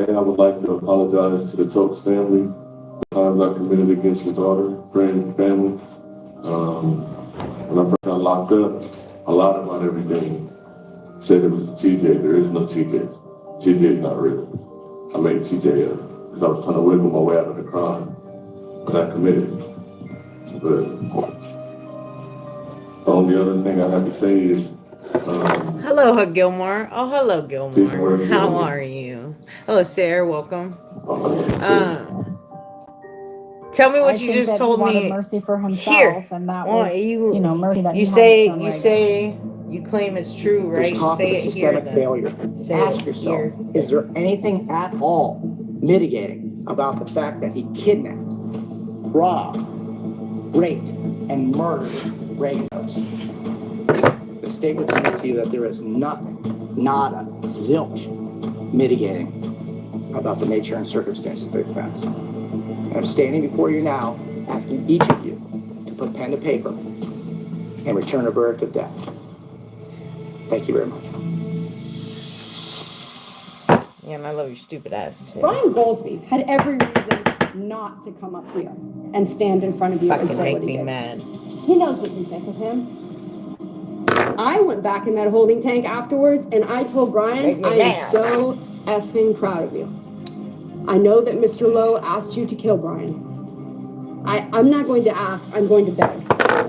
I would like to apologize to the Tokes family for the crimes I committed against his daughter, friends, and family. When I first got locked up, I lied about everything. Said it was TJ. There is no TJ. TJ is not real. I made TJ up because I was trying to wiggle my way out of the crime that I committed. But the only other thing I have to say is Hello, Gilmore. Oh, hello, Gilmore. How are you? Hello, Sarah. Welcome. Tell me what you just told me. Mercy for himself, here. And that Well, was, you mercy that you say you claim it's true, right? There's talk say of a it systemic here, failure. Say Ask it yourself, here. is there anything at all mitigating about the fact that he kidnapped, robbed, raped, and murdered Reaganos? The state would submit to you that there is nothing, not a zilch, mitigating about the nature and circumstances of the offense. And I'm standing before you now, asking each of you to put pen to paper and return a verdict of death. Thank you very much. Yeah, and I love your stupid ass too. Brian Goldsby had every reason not to come up here and stand in front of you and Fucking say make what he me did. mad. He knows what you think of him. I went back in that holding tank afterwards and I told Brian, I am so effing proud of you. I know that Mr. Lowe asked you to kill Brian. I'm not going to ask, I'm going to beg.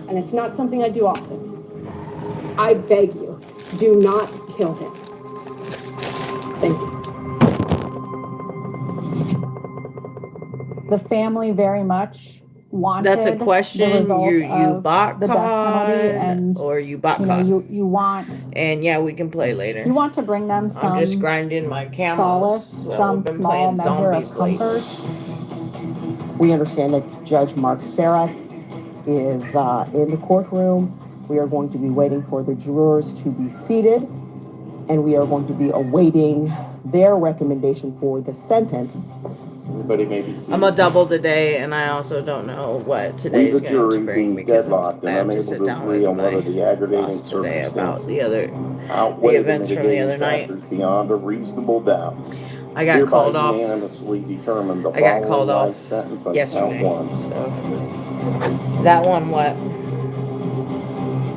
And it's not something I do often. I beg you, do not kill him. Thank you. The family very much wanted That's a question. the result You of bot the death penalty, cod and or you bot you know, cod. you want, And yeah, we can play later. you want to bring them I'm just some grinding my camos. solace, Well, some we've been small playing measure of zombies lately. comfort. We understand that Judge Mark Sarek is in the courtroom. We are going to be waiting for the jurors to be seated, and we are going to be awaiting their recommendation for the sentence. Everybody may be seated. I'm a double today, and I also don't know what We, today's the going jury, to bring being because deadlocked I and have to unable sit to down agree with on whether my the aggravating boss today about the outweigh the events from the mitigating other night. factors beyond a reasonable doubt. I got Hereby called off. unanimously determined the I got following called off life sentence on yesterday. count 1. So that one, what?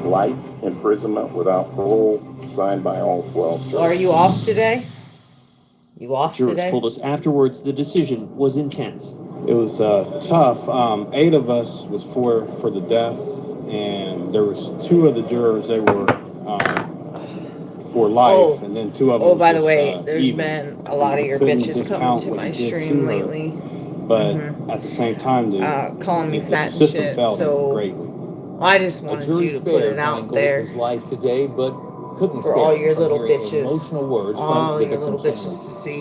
Life imprisonment without parole, signed by all 12 jurors. Well, are you off today? You off Jurors today? told us afterwards the decision was intense. It was tough. 8 of us was for the death, and there was 2 of the jurors, they were for life, and then 2 of them. Oh, by the was, way, there's even. been a lot of your Couldn't bitches coming discount to what my he did stream to her, lately. But at the same time, Calling me the fat and system shit. failed So greatly. I just wanted you to put it out there life today, but couldn't for all your from little hearing bitches, emotional words all from the your little victim's bitches family. to see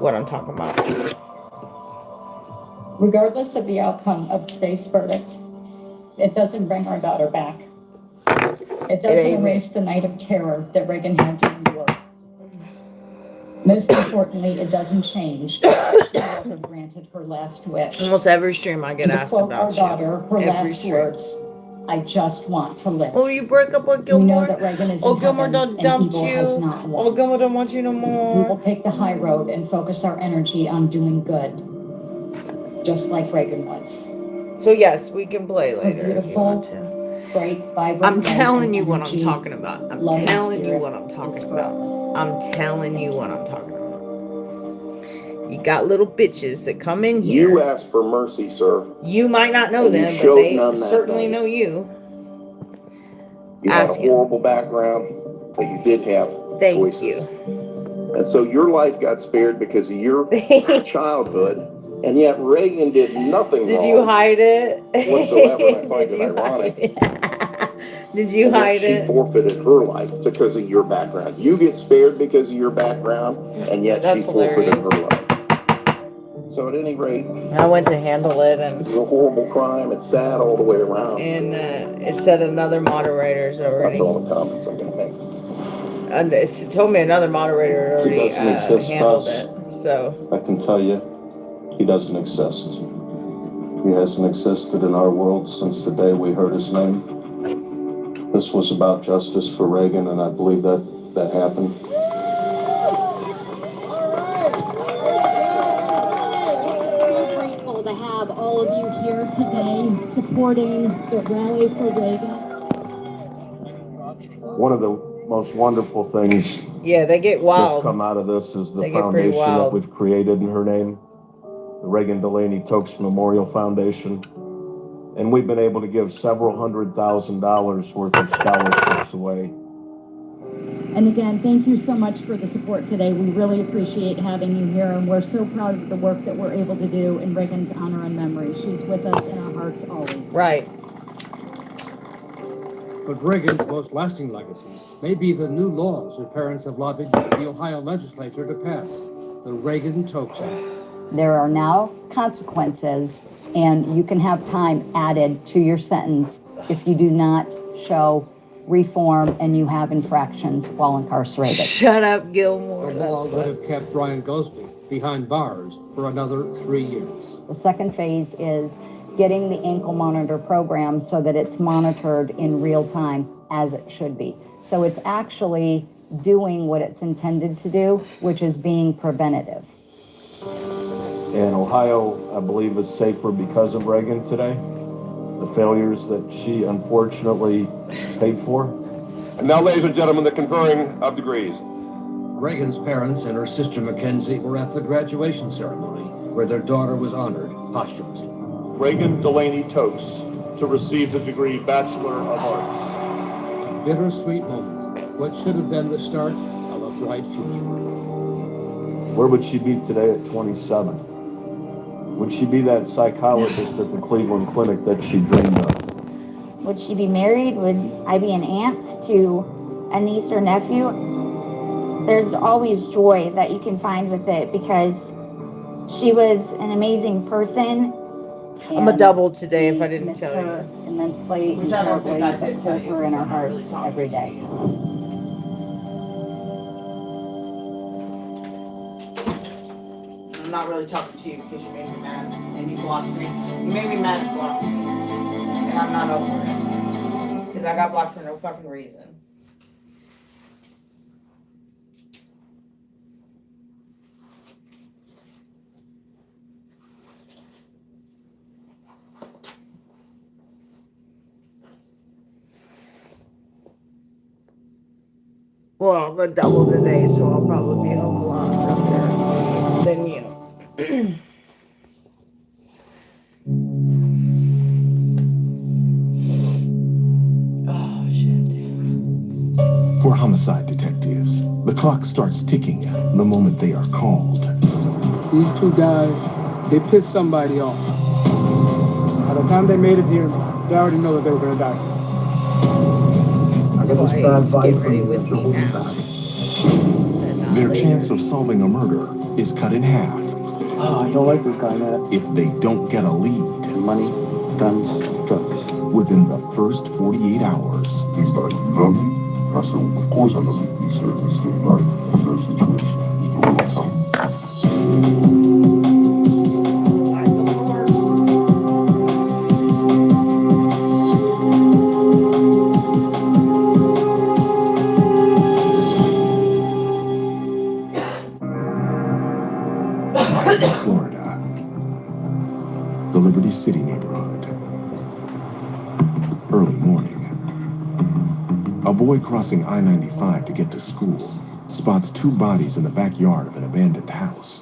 what I'm talking about. Regardless of the outcome of today's verdict, it doesn't bring our daughter back. It doesn't erase the night of terror that Reagan had to endure. Most importantly, it doesn't change. She wasn't granted her last wish. Almost every stream I get To asked quote about our you. daughter, her Every last stream. words, "I just want to live." Oh, you break up with We Gilmore? know that Reagan is Oh, in Gilmore heaven don't and dump evil you. has not won. Oh, Gilmore don't want you no We more. will take the high road and focus our energy on doing good, just like Reagan was. So yes, we can play later if you beautiful, want to. Bright, vibrant I'm light telling and you what I'm energy, talking about. I'm love and telling you spirit what I'm talking is about. I'm telling you what I'm talking about. You got little bitches that come in here. You asked for mercy, sir. You might not know And you them, but showed they none that certainly day. know you. You had a Ask him. horrible background, but you did have Thank choices. you. And so your life got spared because of your childhood, and yet Reagan did nothing Did wrong you hide it? whatsoever, and I find it ironic. Did you And yet hide she it? forfeited her life because of your background. You get spared because of your background, and yet That's she forfeited hilarious. her life. So at any rate, I went to handle it, this is and a horrible crime. It's sad all the way around. it said another moderator's already. That's all the comments I'm going to make. And it told me another moderator He already doesn't exist, handled Tuss. it. So I can tell you, he doesn't exist. He hasn't existed in our world since the day we heard his name. This was about justice for Reagan, and I believe that happened. So grateful to have all of you here today supporting the rally for Reagan. One of the most wonderful things yeah, they get that's wild. come out of this is the They get pretty foundation that wild. we've created in her name, the Reagan Delaney Tokes Memorial Foundation. And we've been able to give several $100,000 worth of scholarships away. And again, thank you so much for the support today. We really appreciate having you here, and we're so proud of the work that we're able to do in Reagan's honor and memory. She's with us in our hearts always. Right. But Reagan's most lasting legacy may be the new laws her parents have lobbied the Ohio legislature to pass, the Reagan Tokes Act. There are now consequences, and you can have time added to your sentence if you do not show reform and you have infractions while incarcerated. Shut up, Gilmore. The law would have kept Brian Goldsby behind bars for another 3 years. The second phase is getting the ankle monitor program so that it's monitored in real time as it should be. So it's actually doing what it's intended to do, which is being preventative. And Ohio, I believe, is safer because of Reagan today. the failures that she unfortunately paid for. And now, ladies and gentlemen, the conferring of degrees. Reagan's parents and her sister Mackenzie were at the graduation ceremony, where their daughter was honored posthumously. Reagan Delaney Toast to receive the degree Bachelor of Arts. A bittersweet moment, what should have been the start of a bright future. Where would she be today at 27? Would she be that psychologist at the Cleveland Clinic that she dreamed of? Would she be married? Would I be an aunt to a niece or nephew? There's always joy that you can find with it because she was an amazing person. I'm a double today if I didn't tell her you. immensely, Which I don't think I did tell you. her in our hearts every day. I'm not really talking to you because you made me mad and you blocked me. You made me mad and blocked me. And I'm not over it. Because I got blocked for no fucking reason. Well, I'm a double today, so I'll probably be a lot earlier than you. Oh, shit. For homicide detectives, the clock starts ticking the moment they are called. These two guys, they pissed somebody off. By the time they made it here, they already know that they were going to die. I got this bad vibe from you that you're holding back. Their chance of solving a murder is cut in half. Oh, I don't like this guy, Matt. If they don't get a lead. Money, guns, drugs. Within the first 48 hours. He's like, you love me? I said, well, of course I love you. He said, this is life. There's a situation. You know what I'm telling you. Florida, the Liberty City neighborhood. Early morning. A boy crossing I-95 to get to school spots two bodies in the backyard of an abandoned house.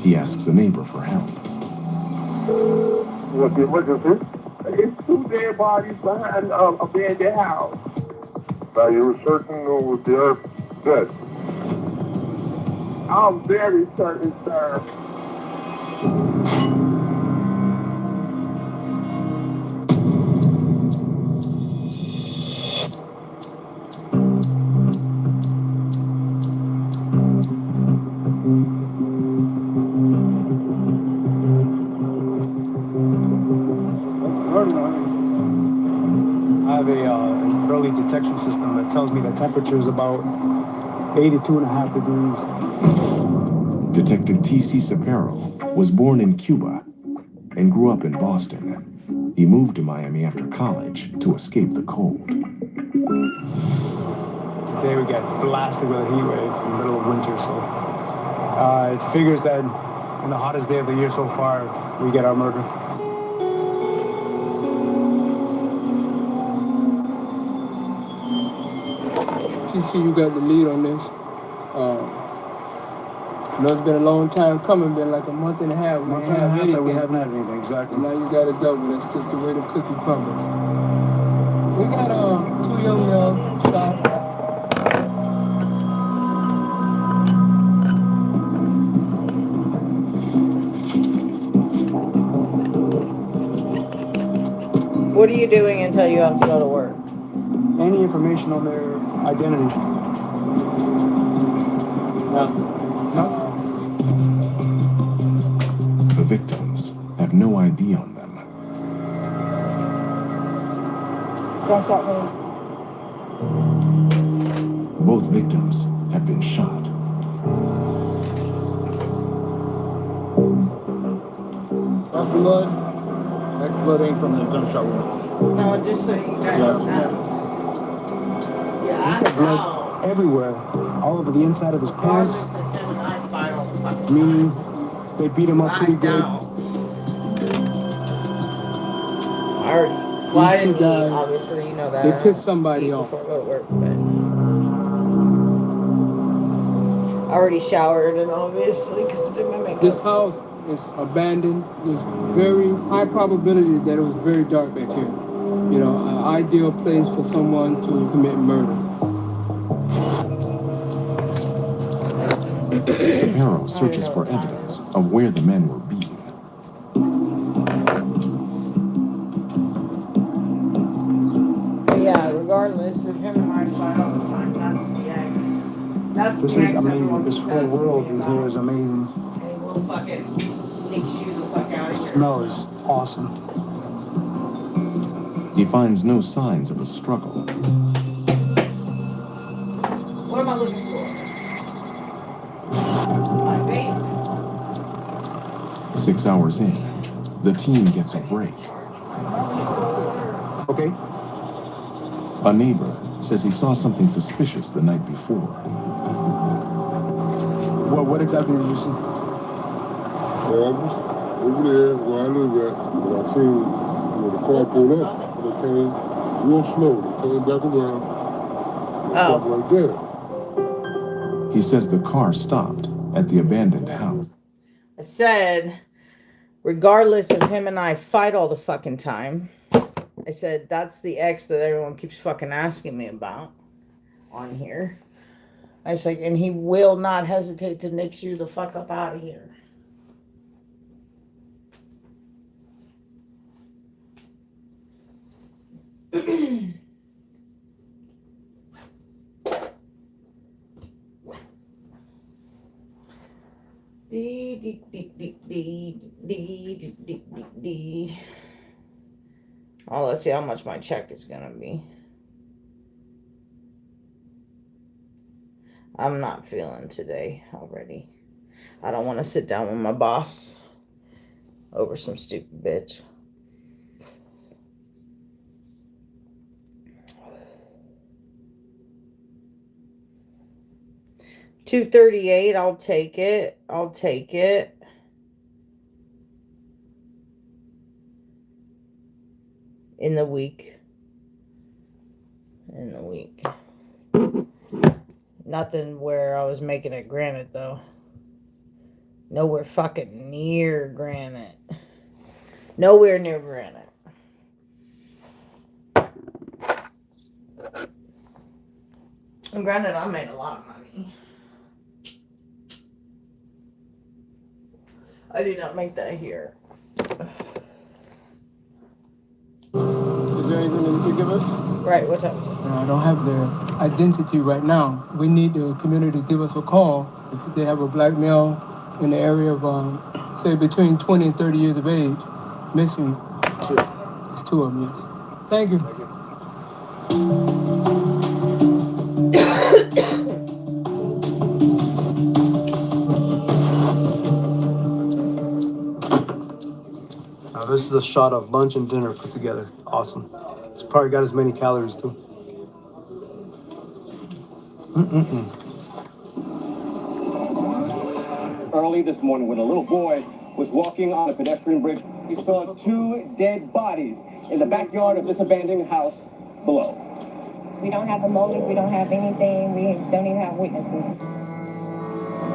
He asks a neighbor for help. What the emergency? It's two dead bodies behind an abandoned house. Now you're certain they're dead? I'm very certain, sir. I have an early detection system that tells me the temperature is about 82.5 degrees. Detective T.C. Sapero was born in Cuba and grew up in Boston. He moved to Miami after college to escape the cold. Today we get blasted with a heat wave in the middle of winter, so it figures that in the hottest day of the year so far, we get our murder. TC, you got the lead on this. I know it's been a long time coming, been like a month and a half. We haven't had anything. We haven't had anything, exactly. Now you got a double. That's just the way the cookie crumbles. We got two young males shot. What are you doing until you have to go to work? Any information on their identity? No. The victims have no ID on them. Gunshot wound. Both victims have been shot. That blood ain't from the gunshot wound. No, just so you guys know. Yeah, He's got blood everywhere, all over the inside of his pants. Meaning they beat him up pretty good. I already, well, I These two didn't eat, guys, obviously, you know that. they I pissed don't somebody eat off. before I go to work, but I already showered and obviously because I did my makeup. This house is abandoned. There's very high probability that it was very dark back here. You know, an ideal place for someone to commit murder. Sapero searches for evidence of where the men were beaten. But yeah, regardless of him and I fight all the time, that's the ex. That's This the is ex amazing. everyone This keeps whole asking world me in about. here is amazing. And we'll fucking nix you the fuck out of The here. smell is awesome. He finds no signs of a struggle. What am I looking for? My baby. 6 hours in, the team gets a break. Okay. A neighbor says he saw something suspicious the night before. What exactly did you see? Well, I was over there where I live at, and I seen when the car pulled up, and they came real slow. They came back around, and stopped right there. He says the car stopped at the abandoned house. I said, regardless of him and I fight all the fucking time, I said, that's the ex that everyone keeps fucking asking me about on here. I was like, and he will not hesitate to nix you the fuck up out of here. Oh, let's see how much my check is gonna be. I'm not feeling today already. I don't want to sit down with my boss over some stupid bitch. $238. I'll take it. I'll take it. In the week. In the week. Nothing where I was making it granite though. Nowhere fucking near granite. Nowhere near granite. And granted, I made a lot of money. I did not make that here. Is there anything that you can give us? Right, what's up? I don't have their identity right now. We need the community to give us a call if they have a black male in the area of, say, between 20 and 30 years of age, missing. It's two of them, yes. Thank you. This is a shot of lunch and dinner put together. Awesome. It's probably got as many calories too. Early this morning, when a little boy was walking on a pedestrian bridge, he saw two dead bodies in the backyard of this abandoned house below. We don't have a motive, we don't have anything, we don't even have witnesses.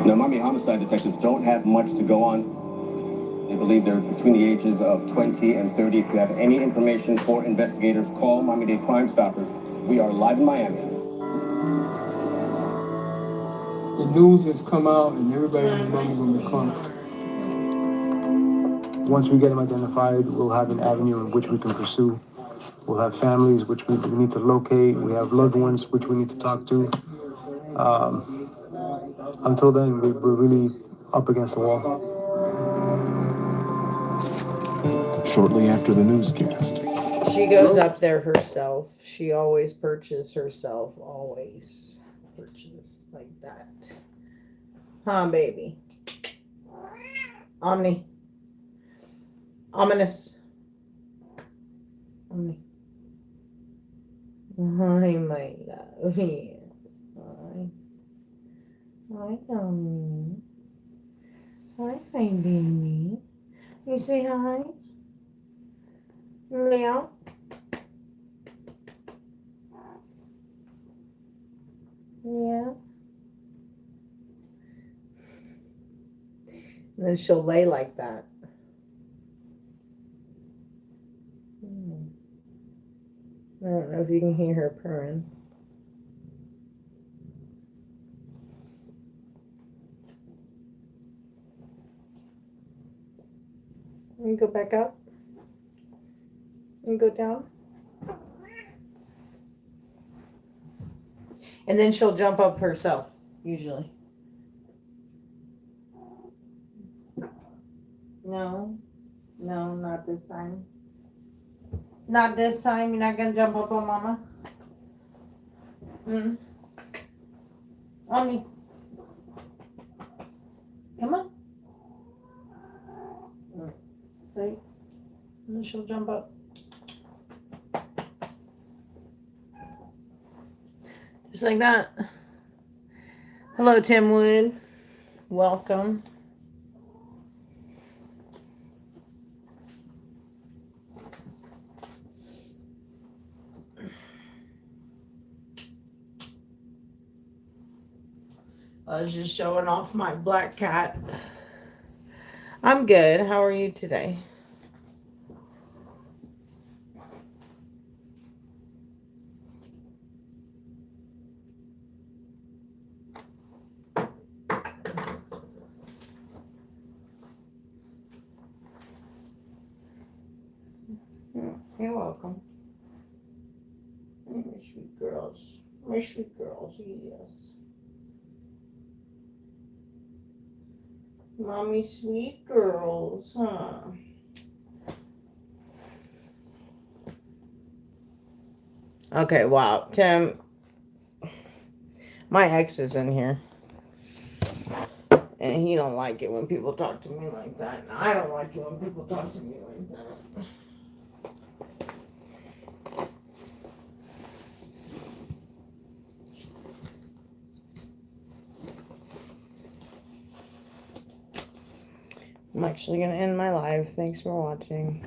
Now, Miami homicide detectives don't have much to go on. They believe they're between the ages of 20 and 30. If you have any information for investigators, call Miami-Dade Crime Stoppers. We are live in Miami. The news has come out and everybody in the Miami room is calling. Once we get them identified, we'll have an avenue in which we can pursue. We'll have families which we need to locate. We have loved ones which we need to talk to. Until then, we're really up against the wall. Shortly after the newscast, She goes up there herself. She always purchases herself. Always purchase like that. Huh, baby? Omni. Ominous. Omni. Hi, my love. Yes. Hi. Hi, Omni. Hi, baby. You say hi? Meow. Yeah. And then she'll lay like that. I don't know if you can hear her purring. And go back up. And go down. And then she'll jump up herself, usually. No. No, not this time. Not this time. You're not going to jump up on Mama? On me. Come on. Right. And then she'll jump up. Just like that. Hello, Tim Wood. Welcome. I was just showing off my black cat. I'm good. How are you today? You're welcome. My sweet girls. My sweet girls, yes. Mommy sweet girls, huh? Okay, wow. Tim, my ex is in here. And he don't like it when people talk to me like that. And I don't like it when people talk to me like that. I'm actually going to end my live. Thanks for watching.